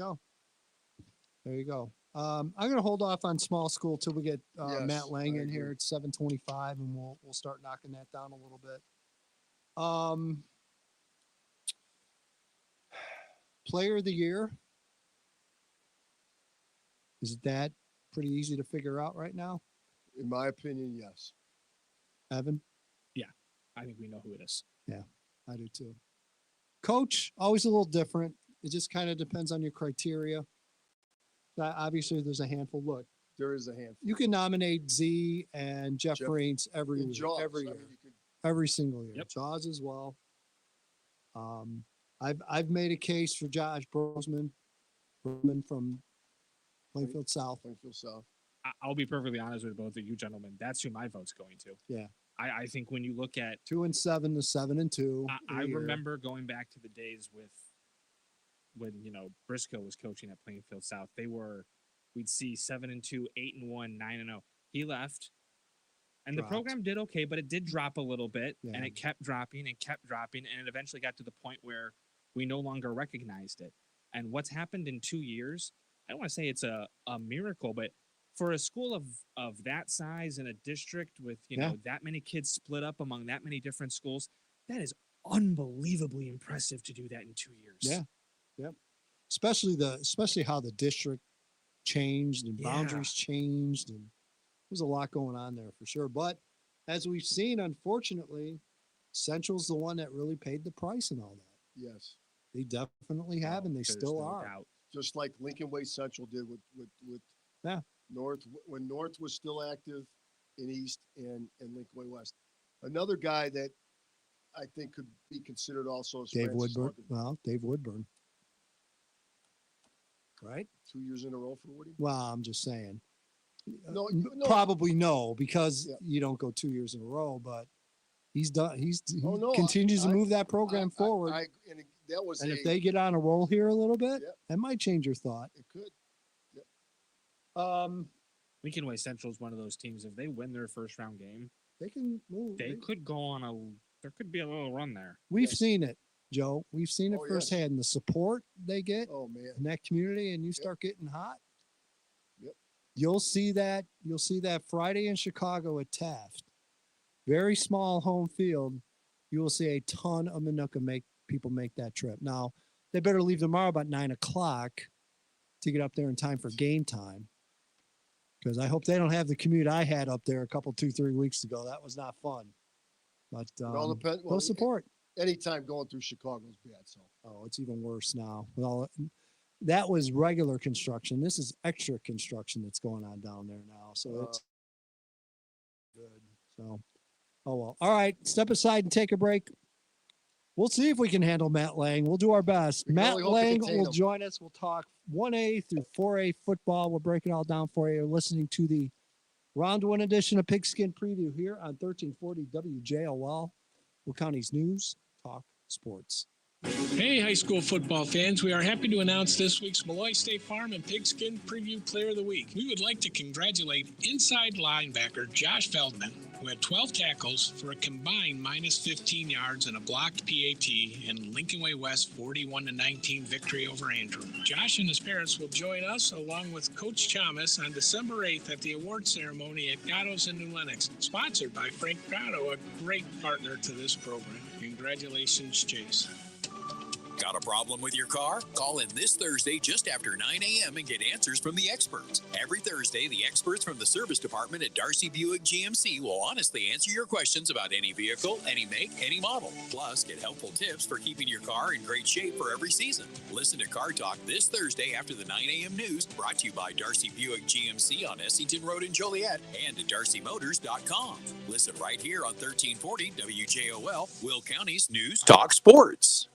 go. I'm going to hold off on small school till we get Matt Lang in here at 7:25, and we'll start knocking that down a little bit. Player of the year. Is that pretty easy to figure out right now? In my opinion, yes. Evan? Yeah, I think we know who it is. Yeah, I do too. Coach, always a little different. It just kind of depends on your criteria. Obviously, there's a handful. Look, there is a handful. You can nominate Z and Jeff Raines every year, Jaws, every year, every single year. Jaws as well. I've made a case for Josh Brosman from Plainfield South. Plainfield South. I'll be perfectly honest with both of you gentlemen. That's who my vote's going to. Yeah. I think when you look at 2-7 to 7-2. I remember going back to the days when Briscoe was coaching at Plainfield South. We'd see 7-2, 8-1, 9-0. He left, and the program did okay, but it did drop a little bit, and it kept dropping, and it eventually got to the point where we no longer recognized it. And what's happened in 2 years, I don't want to say it's a miracle, but for a school of that size in a district with that many kids split up among that many different schools, that is unbelievably impressive to do that in 2 years. Yeah, yep. Especially how the district changed and boundaries changed, and there's a lot going on there for sure. But as we've seen, unfortunately, Central's the one that really paid the price and all that. Yes, they definitely have, and they still are. Just like Lincoln Way Central did with North, when North was still active in East and Lincoln Way West. Another guy that I think could be considered also as Dave Francis Woodburn. Larkin. Well, Dave Woodburn. Right? 2 years in a row for Woody? Well, I'm just saying. No. Probably no, because you don't go 2 years in a row, but he's done. He continues to move that program forward. And if they get on a roll here a little bit, that might change your thought. It could. Lincoln Way Central is one of those teams. If they win their first round game, they can move. They could go on there could be a little run there. We've seen it, Joe. We've seen it firsthand. The support they get in that community, and you start getting hot. Yep. You'll see that Friday in Chicago at Taft. Very small home field. You will see a ton of Minooka people make that trip. Now, they better leave tomorrow about 9:00 to get up there in time for game time. Because I hope they don't have the commute I had up there 2-3 weeks ago. That was not fun. But no support. Anytime going through Chicago is bad. So it's even worse now. Well, that was regular construction. This is extra construction that's going on down there now. So it's good. So, well. All right, step aside and take a break. We'll see if we can handle Matt Lang. We'll do our best. Matt Lang will join us. We'll talk 1A through 4A football. We'll break it all down for you. You're listening to the Round 1 edition of Pigskin Preview here on 1340 WJOL, Will County's News Talk Sports. Hey, high school football fans. We are happy to announce this week's Malloy State Farm and Pigskin Preview Player of the Week. We would like to congratulate inside linebacker Josh Feldman, who had 12 tackles for a combined minus 15 yards and a blocked PAT in Lincoln Way West 41-19 victory over Andrew. Josh and his parents will join us along with Coach Chalmers on December 8th at the award ceremony at Gatto's in New Lenox, sponsored by Frank Gatto, a great partner to this program. Congratulations, Chase. Got a problem with your car? Call in this Thursday just after 9 a.m. and get answers from the experts. Every Thursday, the experts from the service department at Darcy Buick GMC will honestly answer your questions about any vehicle, any make, any model. Plus, get helpful tips for keeping your car in great shape for every season. Listen to Car Talk this Thursday after the 9 a.m. news, brought to you by Darcy Buick GMC on Essington Road in Joliet and at darcymotors.com. Listen right here on 1340 WJOL, Will County's News Talk Sports.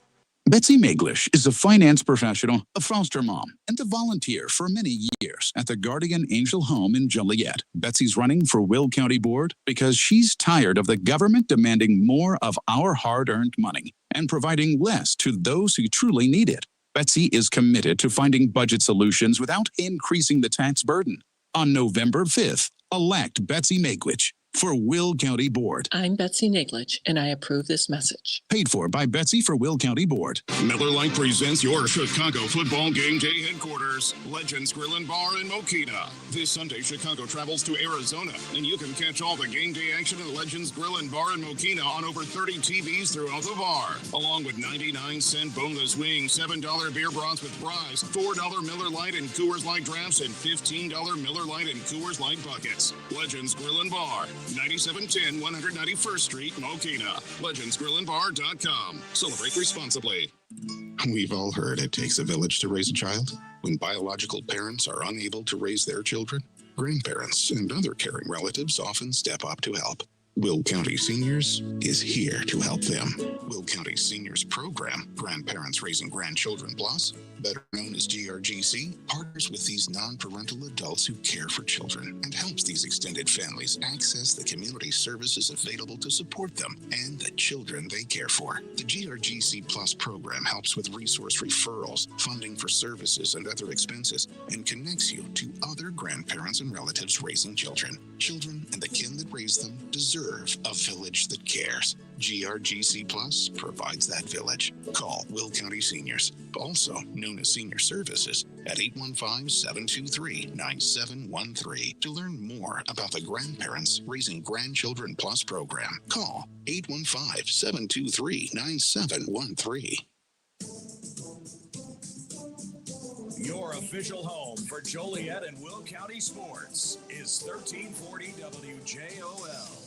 Betsy Maglish is a finance professional, a foster mom, and a volunteer for many years at the Guardian Angel Home in Joliet. Betsy's running for Will County Board because she's tired of the government demanding more of our hard-earned money and providing less to those who truly need it. Betsy is committed to finding budget solutions without increasing the tax burden. On November 5th, elect Betsy Maglish. for Will County Board. I'm Betsy Naglich, and I approve this message. Paid for by Betsy for Will County Board. Miller Lite presents your Chicago football game day headquarters, Legends Grill and Bar in Mokina. This Sunday, Chicago travels to Arizona, and you can catch all the game day action at Legends Grill and Bar in Mokina on over 30 TVs throughout the bar, along with 99-cent boneless wings, $7 beer bronze with fries, $4 Miller Lite and Coors Light drafts, and $15 Miller Lite and Coors Light buckets. Legends Grill and Bar, 9710 191st Street, Mokina. LegendsGrillAndBar.com. Celebrate responsibly. We've all heard it takes a village to raise a child. When biological parents are unable to raise their children, grandparents and other caring relatives often step up to help. Will County Seniors is here to help them. Will County Seniors Program, Grandparents Raising Grandchildren Plus, better known as GRGC, partners with these non-parental adults who care for children and helps these extended families access the community services available to support them and the children they care for. The GRGC Plus program helps with resource referrals, funding for services and other expenses, and connects you to other grandparents and relatives raising children. Children and the kin that raise them deserve a village that cares. GRGC Plus provides that village. Call Will County Seniors, also known as Senior Services, at 815-723-9713 to learn more about the Grandparents Raising Grandchildren Plus program. Call 815-723-9713. Your official home for Joliet and Will County sports is 1340 WJOL.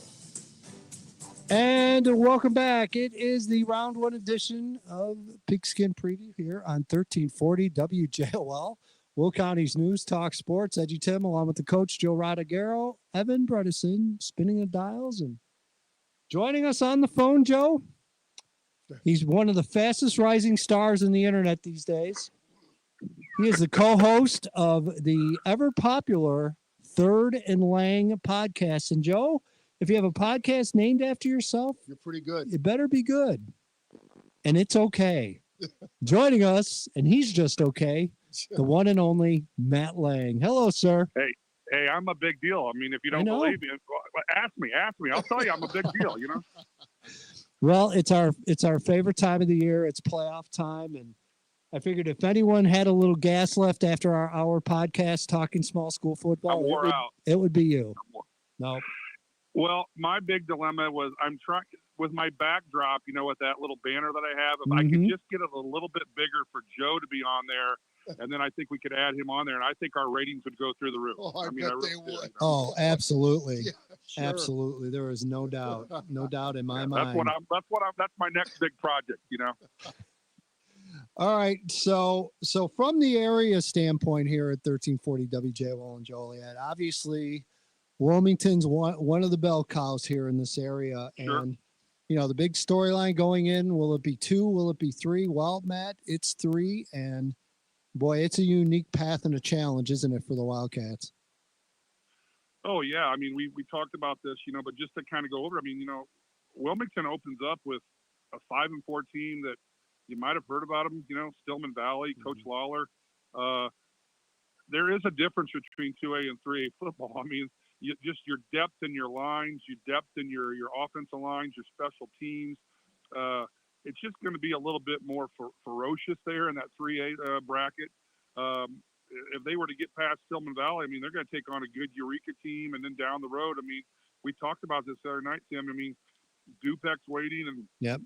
And welcome back. It is the round one edition of Pigskin Preview here on 1340 WJOL, Will County's News Talk Sports. EDGYTIM, along with the coach, Joe Rodagero, Evan Bredesen, spinning the dials, and joining us on the phone, Joe. He's one of the fastest rising stars in the internet these days. He is the co-host of the ever-popular Third and Lang podcast. And, Joe, if you have a podcast named after yourself, you're pretty good. It better be good. And it's okay. Joining us, and he's just okay, the one and only Matt Lang. Hello, sir. Hey, I'm a big deal. I mean, if you don't believe me, ask me. I'll tell you I'm a big deal, you know? Well, it's our favorite time of the year. It's playoff time, and I figured if anyone had a little gas left after our hour podcast talking small school football, it would be you. No. Well, my big dilemma was I'm trying with my backdrop, you know, with that little banner that I have, if I could just get it a little bit bigger for Joe to be on there, and then I think we could add him on there, and I think our ratings would go through the roof. Oh, I bet they would. Oh, absolutely. Yeah, sure. Absolutely. There is no doubt. No doubt in my mind. That's my next big project, you know. All right. So from the area standpoint here at 1340 WJOL and Joliet, obviously Wilmington's one of the bell cows here in this area. Sure. And, you know, the big storyline going in, will it be 2? Will it be 3? Well, Matt, it's 3. And boy, it's a unique path and a challenge, isn't it, for the Wildcats? Oh, yeah. I mean, we talked about this, you know, but just to kind of go over, I mean, you know, Wilmington opens up with a 5-4 team that you might have heard about them, you know, Stillman Valley, Coach Lawler. There is a difference between 2A and 3A football. I mean, just your depth in your lines, your depth in your offensive lines, your special teams. It's just going to be a little bit more ferocious there in that 3A bracket. If they were to get past Stillman Valley, I mean, they're going to take on a good Eureka team, and then down the road, I mean, we talked about this the other night, Tim. I mean, Dupec's waiting, and yep.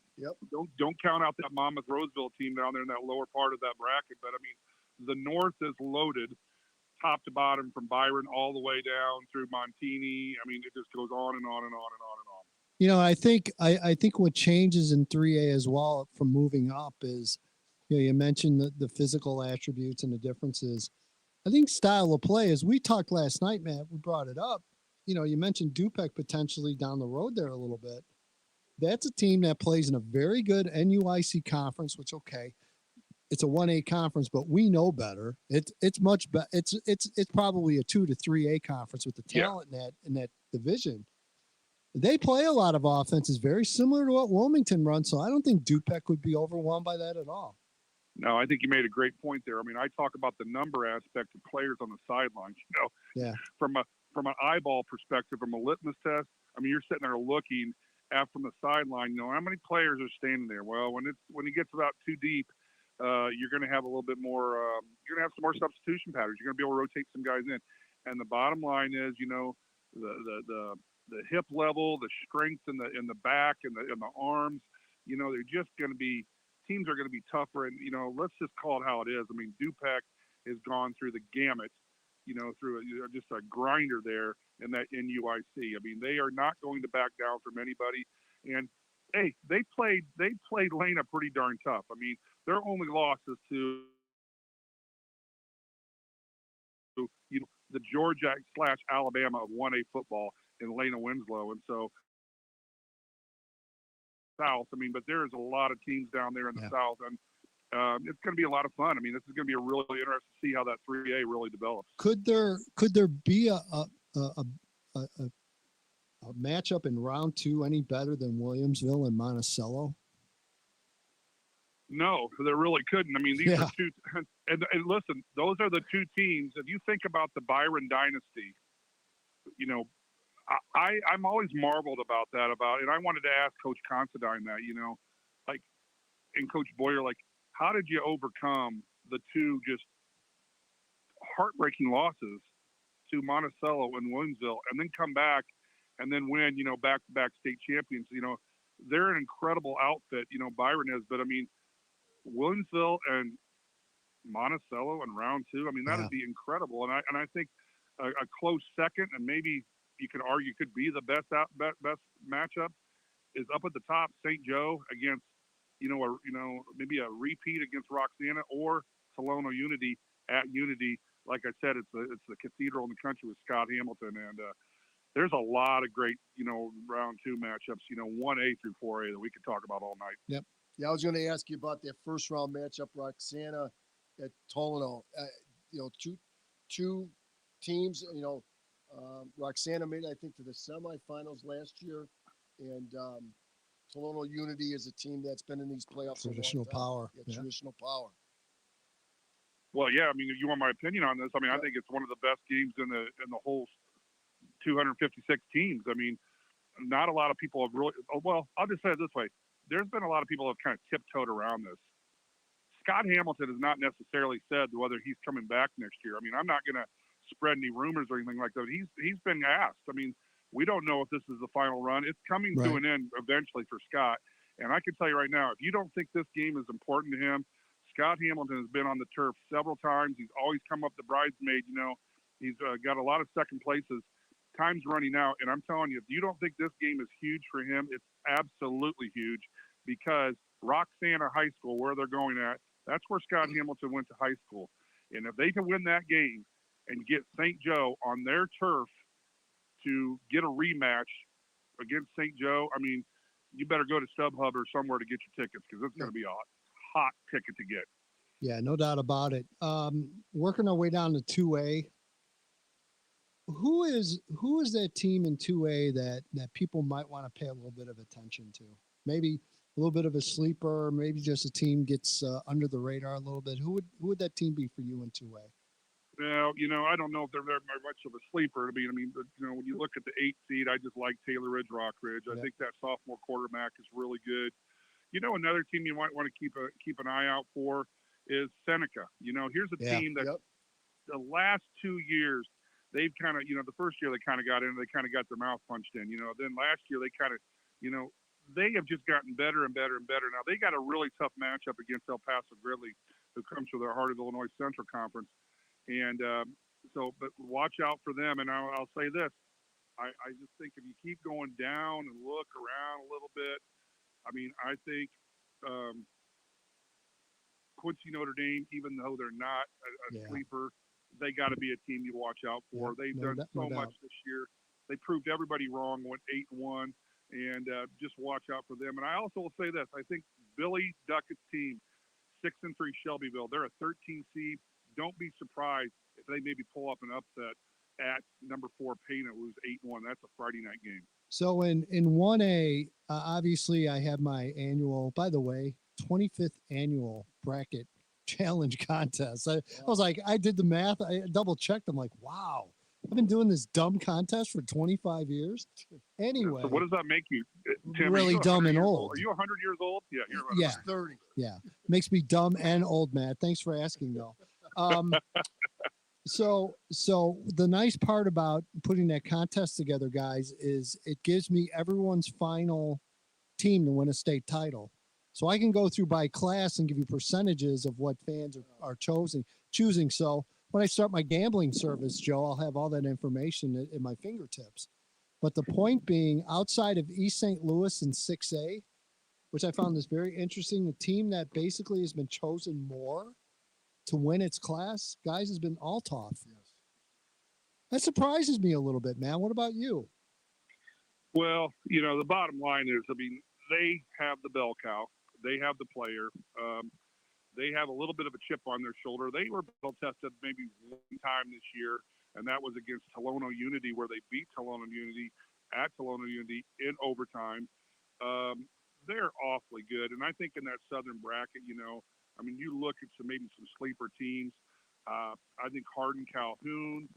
Don't count out that Monmouth Roseville team down there in that lower part of that bracket. But I mean, the North is loaded, top to bottom, from Byron all the way down through Montini. I mean, it just goes on and on and on and on and on. You know, I think what changes in 3A as well from moving up is, you know, you mentioned the physical attributes and the differences. I think style of play, as we talked last night, Matt, we brought it up. You know, you mentioned Dupec potentially down the road there a little bit. That's a team that plays in a very good NUIC conference, which, okay, it's a 1A conference, but we know better. It's much better. It's probably a 2 to 3A conference with the talent in that division. They play a lot of offenses very similar to what Wilmington runs, so I don't think Dupec would be overwhelmed by that at all. No, I think you made a great point there. I mean, I talk about the number aspect of players on the sidelines. You know, yeah. From an eyeball perspective, from a litmus test, I mean, you're sitting there looking at from the sideline. You know, how many players are standing there? Well, when it gets about too deep, you're going to have a little bit more. You're going to have some more substitution patterns. You're going to be able to rotate some guys in. And the bottom line is, you know, the hip level, the strength in the back and the arms. You know, they're just going to be. Teams are going to be tougher, and you know, let's just call it how it is. I mean, Dupek has gone through the gamut, you know, through just a grinder there in that NUIC. I mean, they are not going to back down from anybody. And hey, they played Lena pretty darn tough. I mean, their only loss is to the Georgia/Alabama of 1A football in Lena Winslow, and so. South. I mean, but there's a lot of teams down there in the South, and it's going to be a lot of fun. I mean, this is going to be a really interesting to see how that 3A really develops. Could there be a matchup in round 2 any better than Williamsville and Monticello? No, there really couldn't. I mean, these are two, and listen, those are the two teams. If you think about the Byron dynasty, you know, I'm always marveled about that. And I wanted to ask Coach Considine that, you know, like, and Coach Boyer, like, how did you overcome the two just heartbreaking losses to Monticello and Williamsville, and then come back and then win, you know, back-to-back state champions? You know, they're an incredible outfit, you know, Byron is, but I mean, Williamsville and Monticello in round 2, I mean, that would be incredible. And I think a close second, and maybe you could argue could be the best matchup, is up at the top, St. Joe against, maybe a repeat against Roxana, or Tolono Unity at Unity. Like I said, it's the cathedral in the country with Scott Hamilton, and there's a lot of great, you know, round 2 matchups, you know, 1A through 4A that we could talk about all night. Yep. Yeah, I was going to ask you about that first round matchup, Roxana at Tolono. You know, two teams, you know. Roxana made, I think, to the semifinals last year, and Tolono Unity is a team that's been in these playoffs. Traditional power. Yeah, traditional power. Well, yeah. I mean, if you want my opinion on this, I mean, I think it's one of the best games in the whole 256 teams. I mean, not a lot of people have really. Well, I'll just say it this way: there's been a lot of people who have kind of tiptoed around this. Scott Hamilton has not necessarily said whether he's coming back next year. I mean, I'm not going to spread any rumors or anything like that. He's been asked. I mean, we don't know if this is the final run. It's coming to an end eventually for Scott. And I can tell you right now, if you don't think this game is important to him, Scott Hamilton has been on the turf several times. He's always come up the bridesmaid. You know, he's got a lot of second places. Time's running out, and I'm telling you, if you don't think this game is huge for him, it's absolutely huge, because Roxana High School, where they're going at, that's where Scott Hamilton went to high school. And if they can win that game and get St. Joe on their turf to get a rematch against St. Joe, I mean, you better go to StubHub or somewhere to get your tickets, because it's going to be a hot ticket to get. Yeah, no doubt about it. Working our way down to 2A. Who is that team in 2A that people might want to pay a little bit of attention to? Maybe a little bit of a sleeper, maybe just a team gets under the radar a little bit. Who would that team be for you in 2A? Well, you know, I don't know if they're very much of a sleeper. I mean, but, you know, when you look at the 8 seed, I just like Taylor Ridge Rockridge. I think that sophomore quarterback is really good. You know, another team you might want to keep an eye out for is Seneca. You know, here's a team that the last 2 years, they've kind of, you know, the first year they kind of got in, they kind of got their mouth punched in. You know, then last year they kind of, you know, they have just gotten better and better and better. Now they got a really tough matchup against El Paso Gridley, who comes from the heart of the Illinois Central Conference. And but watch out for them. And I'll say this. I just think if you keep going down and look around a little bit, I mean, I think Quincy Notre Dame, even though they're not a sleeper, they got to be a team you watch out for. They've done so much this year. They proved everybody wrong, went 8-1, and just watch out for them. And I also will say this. I think Billy Duckett's team, 6-3 Shelbyville, they're a 13 seed. Don't be surprised if they maybe pull up an upset at number 4 Payne and lose 8-1. That's a Friday night game. So in 1A, obviously I have my annual, by the way, 25th annual bracket challenge contest. I was like, I did the math. I double checked. I'm like, wow, I've been doing this dumb contest for 25 years. Anyway. So what does that make you, Tim? Really dumb and old. Are you 100 years old? Yeah, you're about Yeah. 30. Yeah. Makes me dumb and old, Matt. Thanks for asking, though. So the nice part about putting that contest together, guys, is it gives me everyone's final team to win a state title. So I can go through by class and give you percentages of what fans are choosing. So when I start my gambling service, Joe, I'll have all that information at my fingertips. But the point being, outside of East St. Louis and 6A, which I found this very interesting, the team that basically has been chosen more to win its class, guys, has been Althoff. Yes. That surprises me a little bit, man. What about you? Well, the bottom line is, they have the bell cow. They have the player. They have a little bit of a chip on their shoulder. They were battle tested maybe one time this year, and that was against Tolono Unity, where they beat Tolono Unity at Tolono Unity in overtime. They're awfully good, and I think in that southern bracket, you look at maybe some sleeper teams. I think Hardin Calhoun,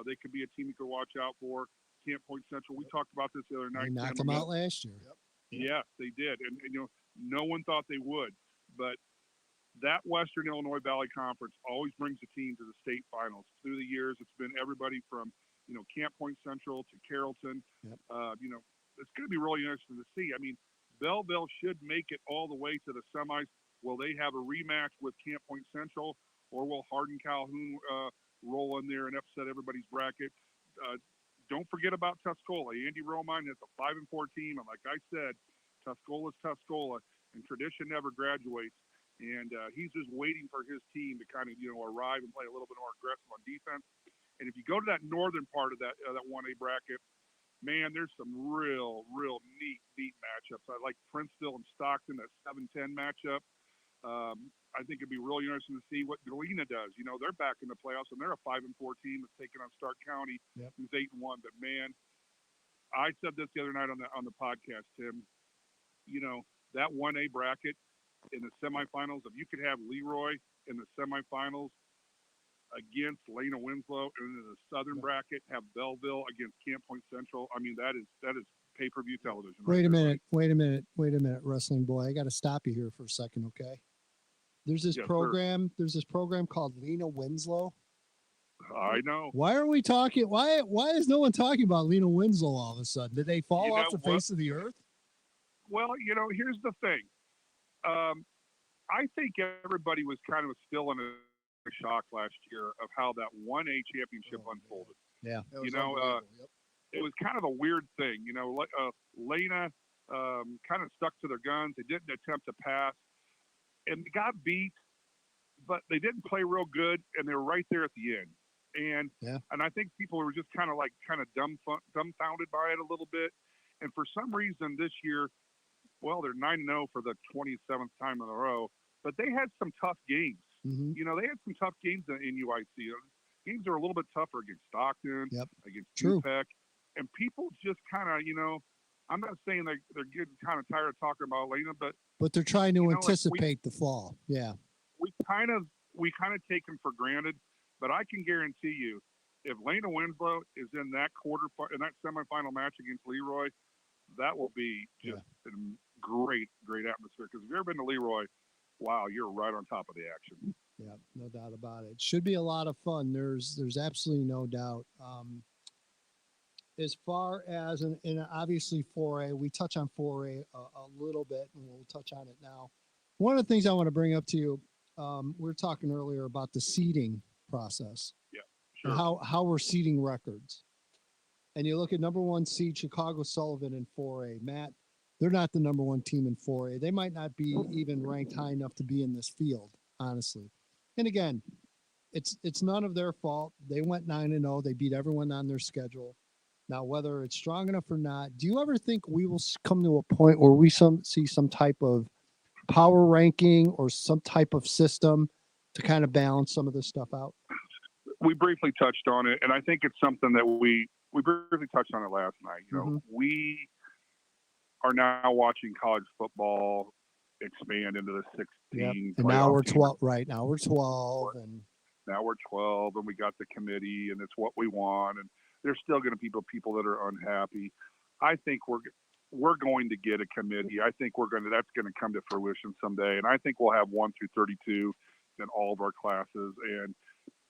they could be a team you could watch out for. Camp Point Central, we talked about this the other night. They knocked them out last year. Yep. Yes, they did, and no one thought they would, but that Western Illinois Valley Conference always brings a team to the state finals. Through the years, it's been everybody from Camp Point Central to Carrollton. Yep. It's going to be really interesting to see. Belleville should make it all the way to the semis. Will they have a rematch with Camp Point Central, or will Hardin Calhoun roll in there and upset everybody's bracket? Don't forget about Tuscola. Andy Romine has a 5-4 team, and like I said, Tuscola's Tuscola, and tradition never graduates. And he's just waiting for his team to kind of arrive and play a little bit more aggressive on defense. And if you go to that northern part of that 1A bracket, man, there's some real neat matchups. I like Princeville and Stockton, that 7-10 matchup. I think it'd be really interesting to see what Galena does. They're back in the playoffs, and they're a 5-4 team that's taking on Stark County, who's 8-1. But man, I said this the other night on the podcast, Tim. That 1A bracket in the semifinals, if you could have Leroy in the semifinals against Lena Winslow, and in the southern bracket have Belleville against Camp Point Central, that is pay-per-view television. Wait a minute, wrestling boy. I got to stop you here for a second, okay? There's this program. There's this program called Lena Winslow. I know. Why are we talking? Why is no one talking about Lena Winslow all of a sudden? Did they fall off the face of the earth? Well, here's the thing. I think everybody was kind of still in a shock last year of how that 1A championship unfolded. Yeah. It was kind of a weird thing. Lena kind of stuck to their guns. They didn't attempt to pass, and they got beat, but they didn't play real good, and they were right there at the end. And I think people were just kind of dumbfounded by it a little bit. And for some reason this year, well, they're 9-0 for the 27th time in a row, but they had some tough games. Mm-hmm. They had some tough games in UIC. Games are a little bit tougher against Stockton, against UPEC, and people just kind of, I'm not saying they're getting kind of tired of talking about Lena, but they're trying to anticipate the fall. Yeah, we kind of take them for granted, but I can guarantee you, if Lena Winslow is in that in that semifinal match against Leroy, that will be just a great atmosphere. Because if you've ever been to Leroy, wow, you're right on top of the action. Yeah, no doubt about it. Should be a lot of fun. There's absolutely no doubt. As far as and obviously 4A, we touch on 4A a little bit, and we'll touch on it now. One of the things I want to bring up to you, we were talking earlier about the seeding process. Yeah, sure. How we're seeding records. And you look at number 1 seed Chicago Sullivan in 4A. Matt, they're not the number 1 team in 4A. They might not be even ranked high enough to be in this field, honestly. And again, it's none of their fault. They went 9-0. They beat everyone on their schedule. Now, whether it's strong enough or not, do you ever think we will come to a point where we see some type of power ranking or some type of system to kind of balance some of this stuff out? We briefly touched on it, and I think it's something that we briefly touched on it last night. We are now watching college football expand into the 16. And now we're 12. Right now we're 12, and now we're 12 and we got the committee and it's what we want. And there's still going to be people that are unhappy. I think we're going to get a committee. I think that's going to come to fruition someday. And I think we'll have 1 through 32 in all of our classes. And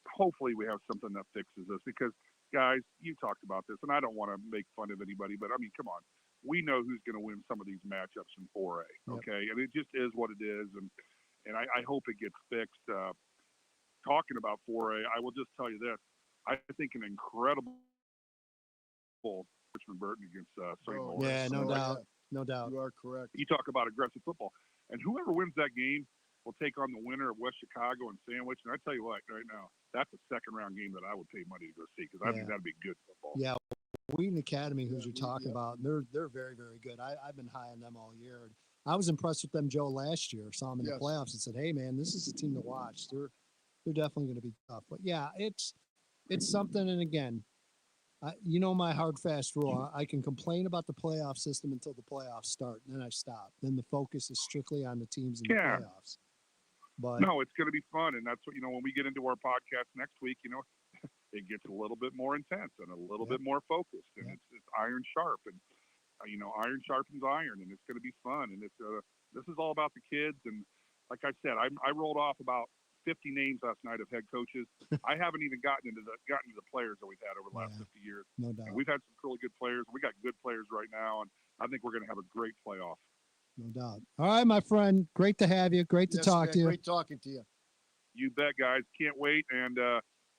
hopefully we have something that fixes this, because guys, you talked about this, and I don't want to make fun of anybody, but I mean, come on. We know who's going to win some of these matchups in 4A. Okay. Yep. And it just is what it is. And I hope it gets fixed. Talking about 4A, I will just tell you this. I think an incredible Richmond Burton against St. Louis. Yeah, no doubt. No doubt. You are correct. You talk about aggressive football. And whoever wins that game will take on the winner of West Chicago and Sandwich. And I tell you what, right now, that's a second-round game that I would pay money to go see, because I think that'd be good football. Yeah, Wheaton Academy, who's you're talking about, they're very, very good. I've been high on them all year. I was impressed with them, Joe, last year. Saw them in the playoffs and said, "Hey, man, this is a team to watch. They're definitely going to be tough." But yeah, it's something. And again, you know my hard fast rule. I can complain about the playoff system until the playoffs start, and then I stop. Then the focus is strictly on the teams in the playoffs. But no, it's going to be fun, and that's what, when we get into our podcast next week, it gets a little bit more intense and a little bit more focused, and it's iron sharp, and iron sharpens iron, and it's going to be fun, and it's this is all about the kids. And like I said, I rolled off about 50 names last night of head coaches. I haven't even gotten into the players that we've had over the last 50 years. No doubt. And we've had some really good players. We got good players right now, and I think we're going to have a great playoff. No doubt. All right, my friend. Great to have you. Great to talk to you. Great talking to you. You bet, guys. Can't wait. And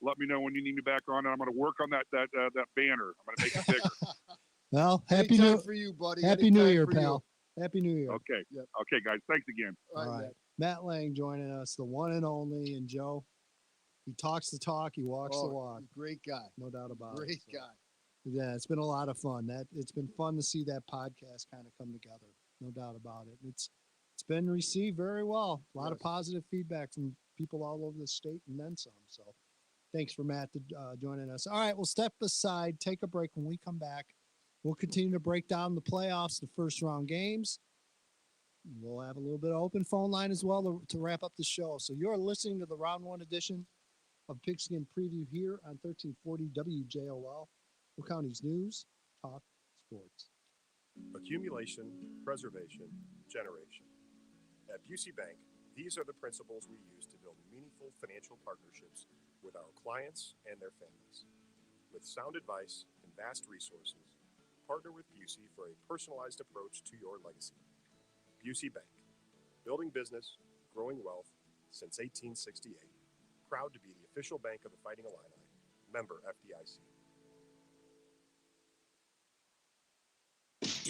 let me know when you need me back on. And I'm going to work on that banner. I'm going to make it bigger. Well, happy New Year, pal. Happy New Year. Okay. Yep. Okay, guys. Thanks again. All right. Matt Lang joining us, the one and only. And Joe, he talks the talk. He walks the walk. Great guy. No doubt about it. Great guy. Yeah, it's been a lot of fun. It's been fun to see that podcast kind of come together. No doubt about it. It's been received very well. A lot of positive feedback from people all over the state and then some. So thanks for Matt joining us. All right, we'll step aside, take a break. When we come back, we'll continue to break down the playoffs, the first round games. We'll have a little bit of open phone line as well to wrap up the show. So you're listening to the round one edition of Pigskin Preview here on 1340 WJOL, Will County's News, Talk Sports. Accumulation, preservation, generation. At Busey Bank, these are the principles we use to build meaningful financial partnerships with our clients and their families. With sound advice and vast resources, partner with Busey for a personalized approach to your legacy. Busey Bank, building business, growing wealth since 1868. Proud to be the official bank of the Fighting Illini. Member FDIC.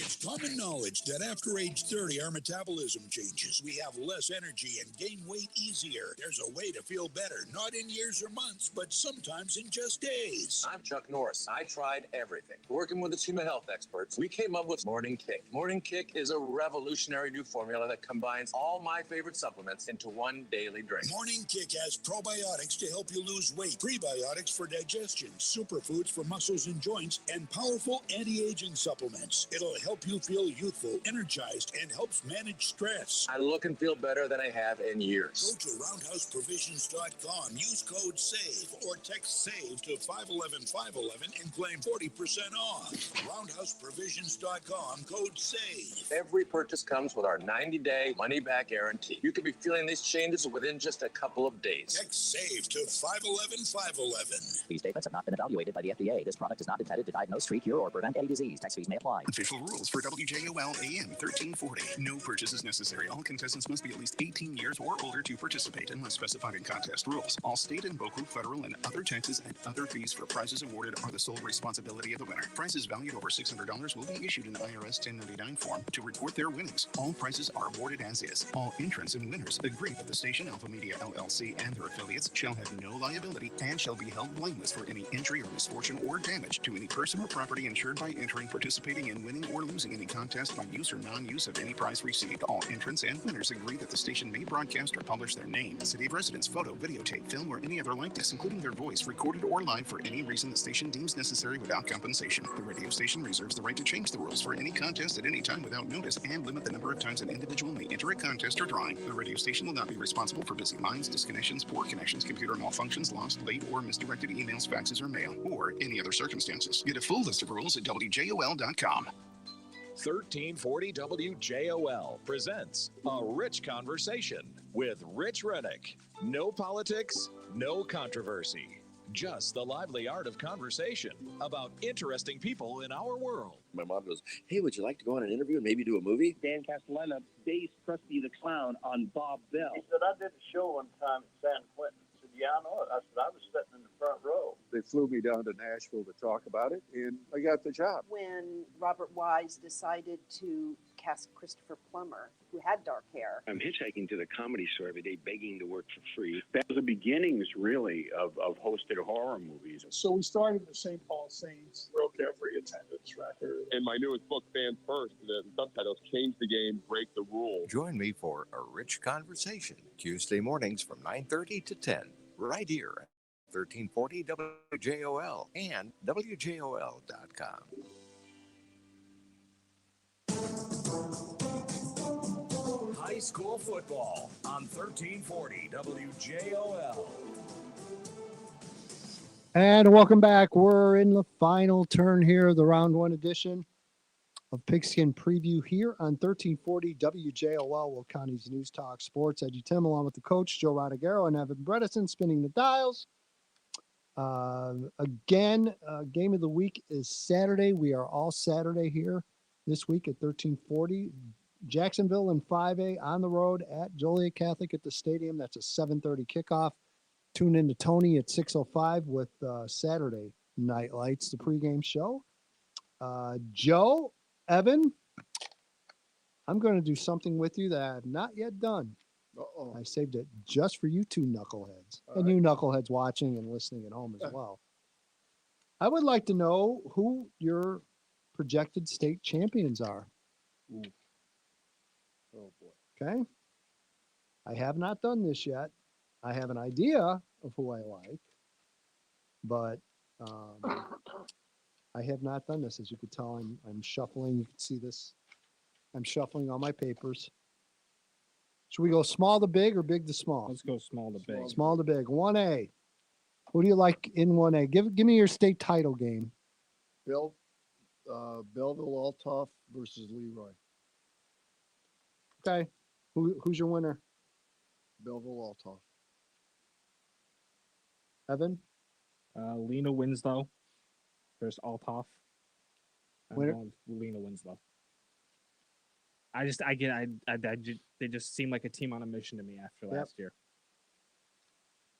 It's common knowledge that after age 30, our metabolism changes. We have less energy and gain weight easier. There's a way to feel better, not in years or months, but sometimes in just days. I'm Chuck Norris. I tried everything. Working with a team of health experts, we came up with Morning Kick. Morning Kick is a revolutionary new formula that combines all my favorite supplements into one daily drink. Morning Kick has probiotics to help you lose weight, prebiotics for digestion, superfoods for muscles and joints, and powerful anti-aging supplements. It'll help you feel youthful, energized, and helps manage stress. I look and feel better than I have in years. Go to roundhouseprovisions.com, use code SAVE, or text SAVE to 511-511 and claim 40% off. Roundhouseprovisions.com, code SAVE. Every purchase comes with our 90-day money-back guarantee. You could be feeling these changes within just a couple of days. Text SAVE to 511-511. These statements have not been evaluated by the FDA. This product is not intended to diagnose, treat, cure, or prevent any disease. Tax fees may apply. Official rules for WJOL AM 1340. No purchase is necessary. All contestants must be at least 18 years or older to participate unless specified in contest rules. All state and local, federal, and other taxes and other fees for prizes awarded are the sole responsibility of the winner. Prizes valued over $600 will be issued an IRS 1099 form to report their winnings. All prizes are awarded as is. All entrants and winners agree that the station, Alpha Media LLC, and their affiliates shall have no liability and shall be held blameless for any injury or misfortune or damage to any person or property insured by entering, participating in, winning, or using any contest by use or non-use of any prize received. All entrants and winners agree that the station may broadcast or publish their name, city of residence, photo, videotape, film, or any other likeness, including their voice, recorded or live for any reason the station deems necessary without compensation. The radio station reserves the right to change the rules for any contest at any time without notice and limit the number of times an individual may enter a contest or drawing. The radio station will not be responsible for busy lines, disconnections, poor connections, computer malfunctions, lost, late, or misdirected emails, faxes, or mail, or any other circumstances. Get a full list of rules at WJOL.com. 1340 WJOL presents A Rich Conversation with Rich Reddick. No politics, no controversy. Just the lively art of conversation about interesting people in our world. My mom goes, "Hey, would you like to go on an interview and maybe do a movie?" Dan Castellana based Krusty the Clown on Bob Bell. He said, I did a show one time at San Quentin. I said, yeah, I know it. I said, I was sitting in the front row. They flew me down to Nashville to talk about it, and I got the job. When Robert Wise decided to cast Christopher Plummer, who had dark hair. I'm hitchhiking to the Comedy Store every day, begging to work for free. That was the beginnings, really, of hosted horror movies. So we started with St. Paul Saints, broke every attendance record. In my newest book, Fans First, the subtitles Change the Game, Break the Rules. Join me for A Rich Conversation, Tuesday mornings from 9:30 to 10, right here at 1340 WJOL and WJOL.com. High school football on 1340 WJOL. And welcome back. We're in the final turn here of the round one edition of Pigskin Preview here on 1340 WJOL, Will County's News Talk Sports. EDGYTIM along with the coach, Joe Rodriguero and Evan Bredesen spinning the dials. Again, game of the week is Saturday. We are all Saturday here this week at 1340. Jacksonville in 5A on the road at Joliet Catholic at the stadium. That's a 7:30 kickoff. Tune in to Tony at 6:05 with Saturday Night Lights, the pregame show. Joe, Evan, I'm going to do something with you that I have not yet done. Uh-oh. I saved it just for you two knuckleheads All and right. you knuckleheads watching and listening at home as well. I would like to know who your projected state champions are. Ooh. Oh, boy. Okay. I have not done this yet. I have an idea of who I like, but I have not done this. As you could tell, I'm shuffling. You can see this. I'm shuffling all my papers. Should we go small to big or big to small? Let's go small to big. Small to big. 1A. Who do you like in 1A? Give me your state title game. Belleville Altough versus Leroy. Okay. Who's your winner? Belleville Altough. Evan? Lena Winslow versus Altough. Winner? Lena Winslow. They just seem like a team on a mission to me after last year.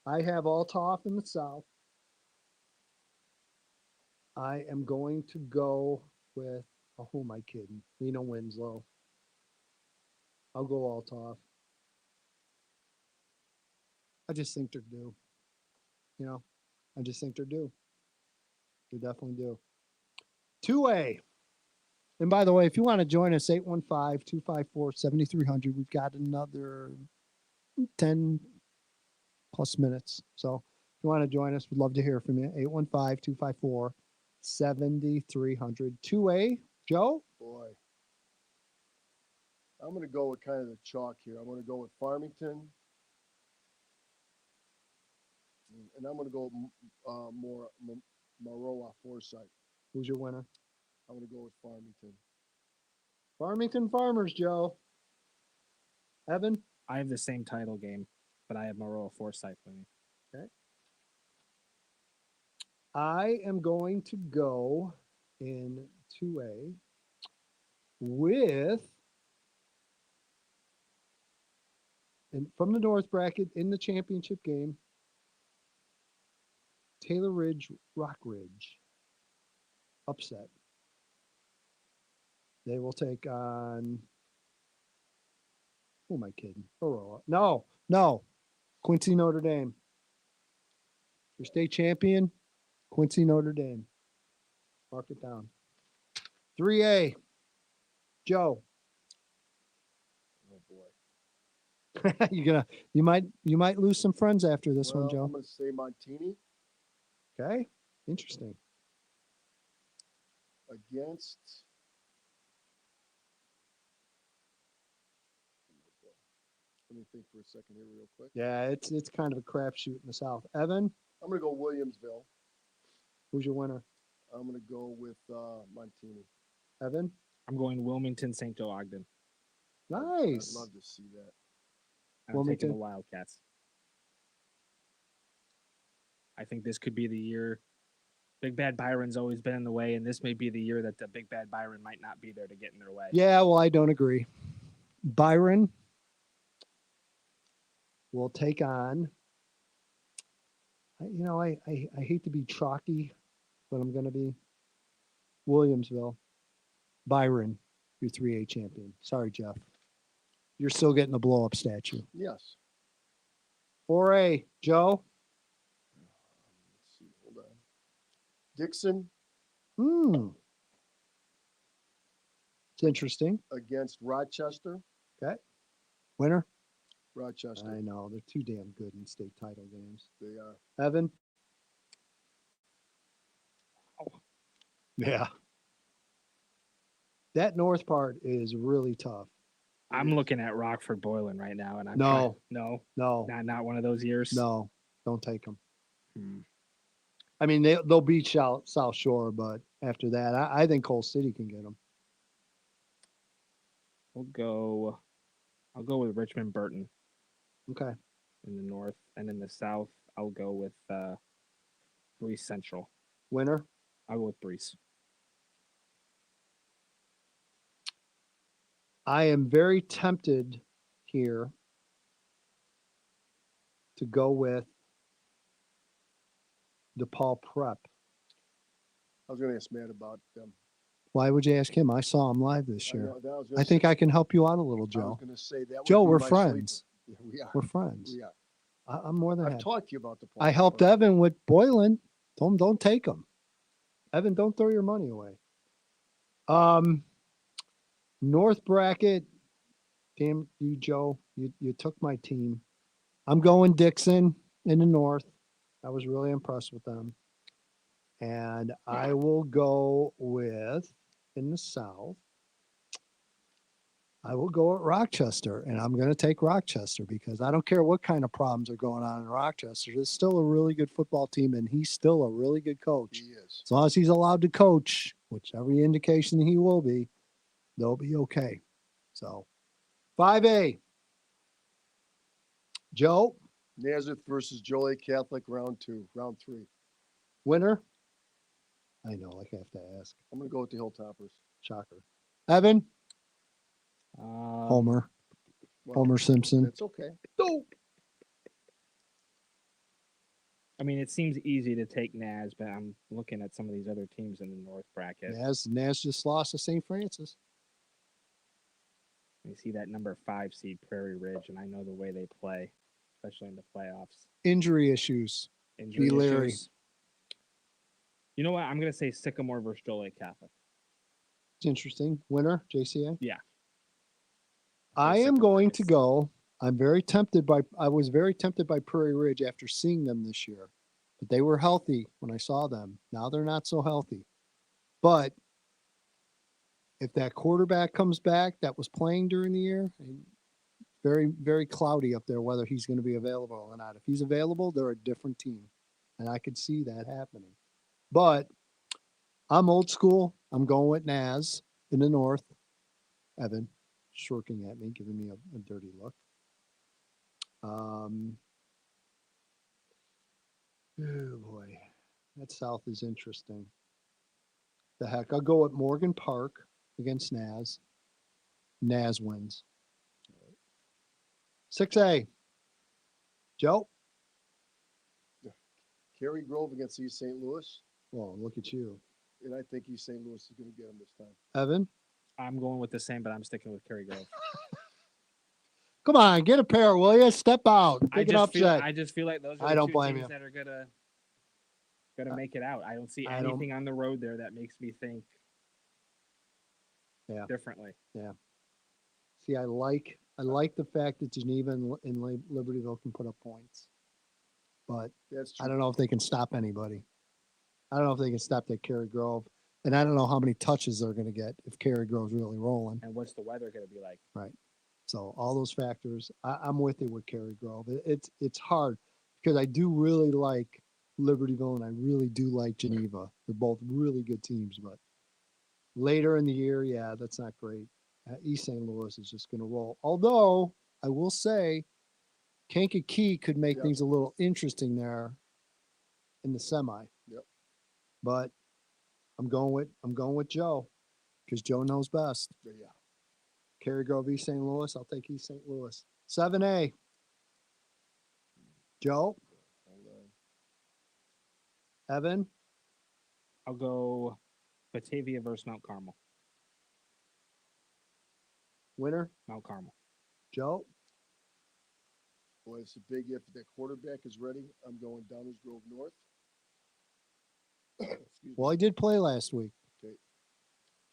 I have Altough in the south. I am going to go with, who am I kidding? Lena Winslow. I'll go Altough. I just think they're due. You know, I just think they're due. They definitely do. 2A. And by the way, if you want to join us, 815-254-7300. We've got another 10 plus minutes. So if you want to join us, we'd love to hear from you. 815-254-7300. 2A. Joe? Boy. I'm going to go with kind of the chalk here. I'm going to go with Farmington. And I'm going to go Maroa Forsyth. Who's your winner? I'm going to go with Farmington. Farmington Farmers, Joe. Evan? I have the same title game, but I have Maroa Forsyth winning. Okay. I am going to go in 2A with, and from the North bracket in the championship game, Taylor Ridge, Rock Ridge. Upset. They will take on, who am I kidding? Aurora. No. Quincy Notre Dame. Your state champion, Quincy Notre Dame. Mark it down. 3A. Joe. Oh boy. you might lose some friends after this one, Joe. I'm going to say Montini Okay, interesting. against. Let me think for a second here, real quick. Yeah, it's kind of a crapshoot in the South. Evan, I'm going to go Williamsville. who's your winner? I'm going to go with Montini. Evan, I'm going Wilmington, St. Joe, Ogden. nice. I'd love to see that. I'm taking the Wilmington. Wildcats. I think this could be the year. Big Bad Byron's always been in the way, and this may be the year that the Big Bad Byron might not be there to get in their way. Yeah, well, I don't agree. Byron will take on. I hate to be chalky, but I'm going to be Williamsville. Byron, your 3A champion. Sorry, Jeff. You're still getting the blow-up statue. Yes. 4A, Joe. Let's see. Hold on. Dixon It's interesting. against Rochester. Okay. Winner? Rochester. I know. They're too damn good in state title games. They are. Evan? Yeah. That north part is really tough. I'm looking at Rockford Boylan right now, and I'm No. no, No. not one of those years. No. Don't take them. Hmm. I mean, they'll beat South Shore, but after that, I think Coal City can get them. I'll go with Richmond Burton Okay. in the north, and in the south, I'll go with Breese Central. Winner? I'll go with Breese. I am very tempted here to go with DePaul Prep. I was going to ask Matt about them. Why would you ask him? I saw him live this year. know, that was gonna I think say- I can help you out a little, I was Joe. going to say that. Joe, would be we're my friends. sleeper. Yeah, we are. We're friends. We are. I'm more than I've happy. talked to you about the. I helped Evan with Boylan. Don't take him. Evan, don't throw your money away. North bracket. Damn you, Joe. You took my team. I'm going Dixon in the north. I was really impressed with them. And I will go with in the south. I will go at Rochester, and I'm going to take Rochester because I don't care what kind of problems are going on in Rochester. There's still a really good football team, and he's still a really good coach. He is. As long as he's allowed to coach, which every indication he will be, they'll be okay. So, 5A. Joe, Nazareth versus Joliet Catholic, round 3. winner? I know, I have to ask. I'm going to go with the Hilltoppers. Shocker. Evan? Homer. Well, Homer Simpson. That's okay. No. I mean, it seems easy to take Naz, but I'm looking at some of these other teams in the north bracket. Naz just lost to St. Francis. You see that number 5 seed Prairie Ridge, and I know the way they play, especially in the playoffs. Injury issues. Injury Be leery. issues. You know what? I'm going to say Sycamore versus Joliet Catholic. It's interesting. Winner, JCA? Yeah. I am going to go. I was very tempted by Prairie Ridge after seeing them this year. But they were healthy when I saw them. Now they're not so healthy. But if that quarterback comes back that was playing during the year, very, very cloudy up there whether he's going to be available or not. If he's available, they're a different team. And I could see that happening. But I'm old school. I'm going with Naz in the north. Evan shirking at me, giving me a dirty look. Oh boy, that south is interesting. The heck, I'll go at Morgan Park against Naz. Naz wins. 6A. Joe? Cary Grove against East St. Louis. Well, look at you. And I think East St. Louis is going to get them this time. Evan? I'm going with the same, but I'm sticking with Cary Grove. Come on, get a pair, will you? Step out. Take an upset. I just feel like those are I the don't two blame teams you. that are gonna make it out. I don't see I don't- anything on the road there that makes me think Yeah. differently. Yeah. See, I like the fact that Geneva and Libertyville can put up points, but That's I true. don't know if they can stop anybody. I don't know if they can stop that Cary Grove, and I don't know how many touches they're going to get if Cary Grove's really rolling. And what's the weather going to be like? Right. So all those factors, I'm with you with Cary Grove. It's hard because I do really like Libertyville and I really do like Geneva. They're both really good teams, but later in the year, yeah, that's not great. East St. Louis is just going to roll. Although I will say, Kankakee could make things a little interesting there in the semi. Yep. But I'm going with Joe because Joe knows best. Yeah. Cary Grove, East St. Louis. I'll take East St. Louis. 7A. Joe. Evan. I'll go Batavia versus Mount Carmel. Winner. Mount Carmel. Joe. Boy, it's a big if that quarterback is ready. I'm going Downers Grove North. Excuse me. Well, he did play last week. Okay.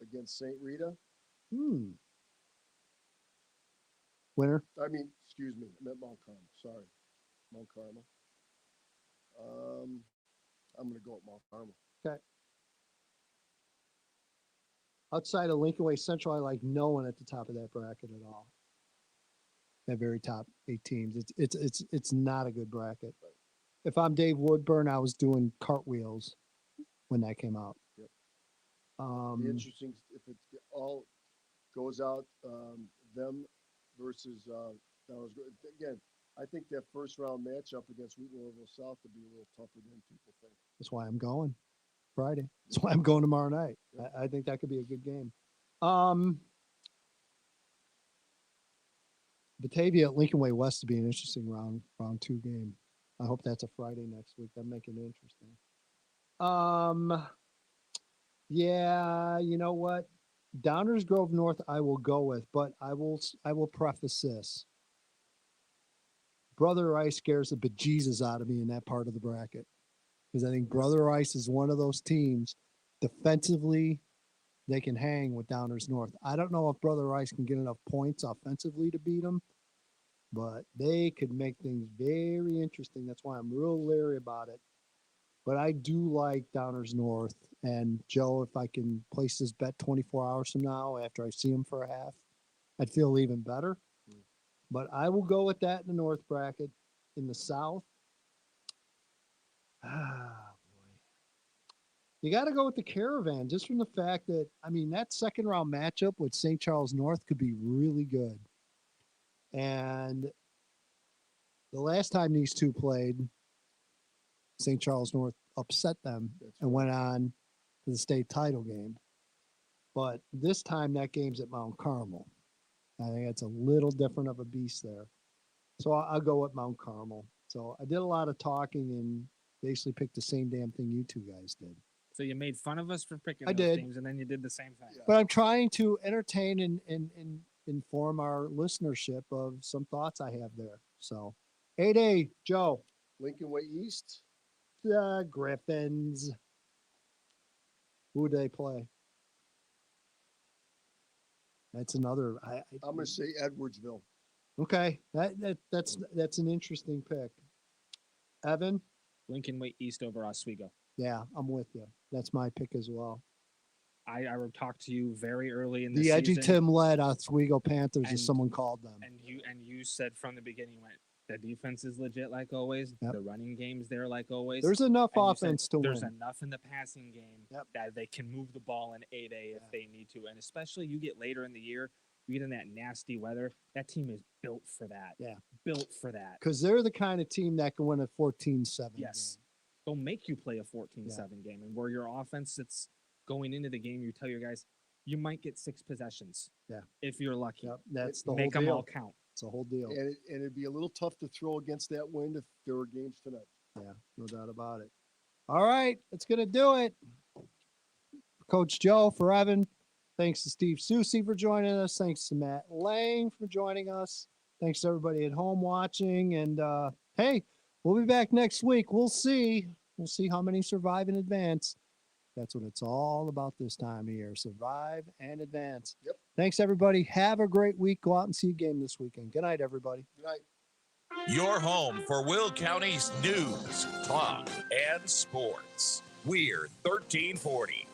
Against St. Rita. Winner. Excuse me. I meant Mount Carmel. Sorry. Mount Carmel. I'm going to go with Mount Carmel. Okay. Outside of Lincoln Way Central, I like no one at the top of that bracket at all. That very top 8 teams. It's not a good bracket. If I'm Dave Woodburn, I was doing cartwheels when that came out. Yep. Be interesting if it all goes out them versus again. I think that first round matchup against Wheaton Louisville South would be a little tougher than people think. That's why I'm going Friday. That's why I'm going tomorrow night. Yep. I think that could be a good game. Batavia at Lincoln Way West would be an interesting round 2 game. I hope that's a Friday next week. That'd make it interesting. Yeah, you know what? Downers Grove North I will go with, but I will preface this. Brother Rice scares the bejesus out of me in that part of the bracket. Because I think Brother Rice is one of those teams defensively they can hang with Downers North. I don't know if Brother Rice can get enough points offensively to beat them, but they could make things very interesting. That's why I'm real leery about it. But I do like Downers North. And Joe, if I can place this bet 24 hours from now after I see him for a half, I'd feel even better. But I will go with that in the North bracket. In the South, you got to go with the Caravan just from the fact that, that second round matchup with St. Charles North could be really good. And the last time these two played, St. Charles North upset them and went on to the state title game. But this time that game's at Mount Carmel. I think it's a little different of a beast there. So I'll go with Mount Carmel. So I did a lot of talking and basically picked the same damn thing you two guys did. So you made fun of us for picking I those did. teams, and then you did the same thing. But I'm trying to entertain and inform our listenership of some thoughts I have there. So 8A, Joe. Lincoln Way East. The Griffins. Who do they play? That's another. I'm going to say Edwardsville. Okay, that's an interesting pick. Evan. Lincoln Way East over Oswego. Yeah, I'm with you. That's my pick as well. I talked to you very early in the season. season. EDGYTIM led Oswego Panthers, as someone called them. And you said from the beginning, the defense is legit like always. Yep. The running game's there like always. There's enough offense to win. There's enough in the passing game that they can move the ball in 8A if they need to. And especially you get later in the year, you get in that nasty weather. That team is built for that. Yeah. Built for that. Because they're the kind of team that can win a 14-7 Yes. They'll make you play a 14-7 game. And where your offense, it's going into the game, you tell your guys, you might get 6 possessions. Yeah. If you're lucky. Yep. That's the Make whole them deal. all count. It's a whole deal. And it'd be a little tough to throw against that wind if there were games tonight. Yeah, no doubt about it. All right, that's going to do it. Coach Joe, for Evan, thanks to Steve Susi for joining us. Thanks to Matt Lang for joining us. Thanks to everybody at home watching. And, hey, we'll be back next week. We'll see. We'll see how many survive in advance. That's what it's all about this time of year. Survive and advance. Yep. Thanks, everybody. Have a great week. Go out and see a game this weekend. Good night, everybody. Good night. Your home for Will County's news, talk, and sports. We're 1340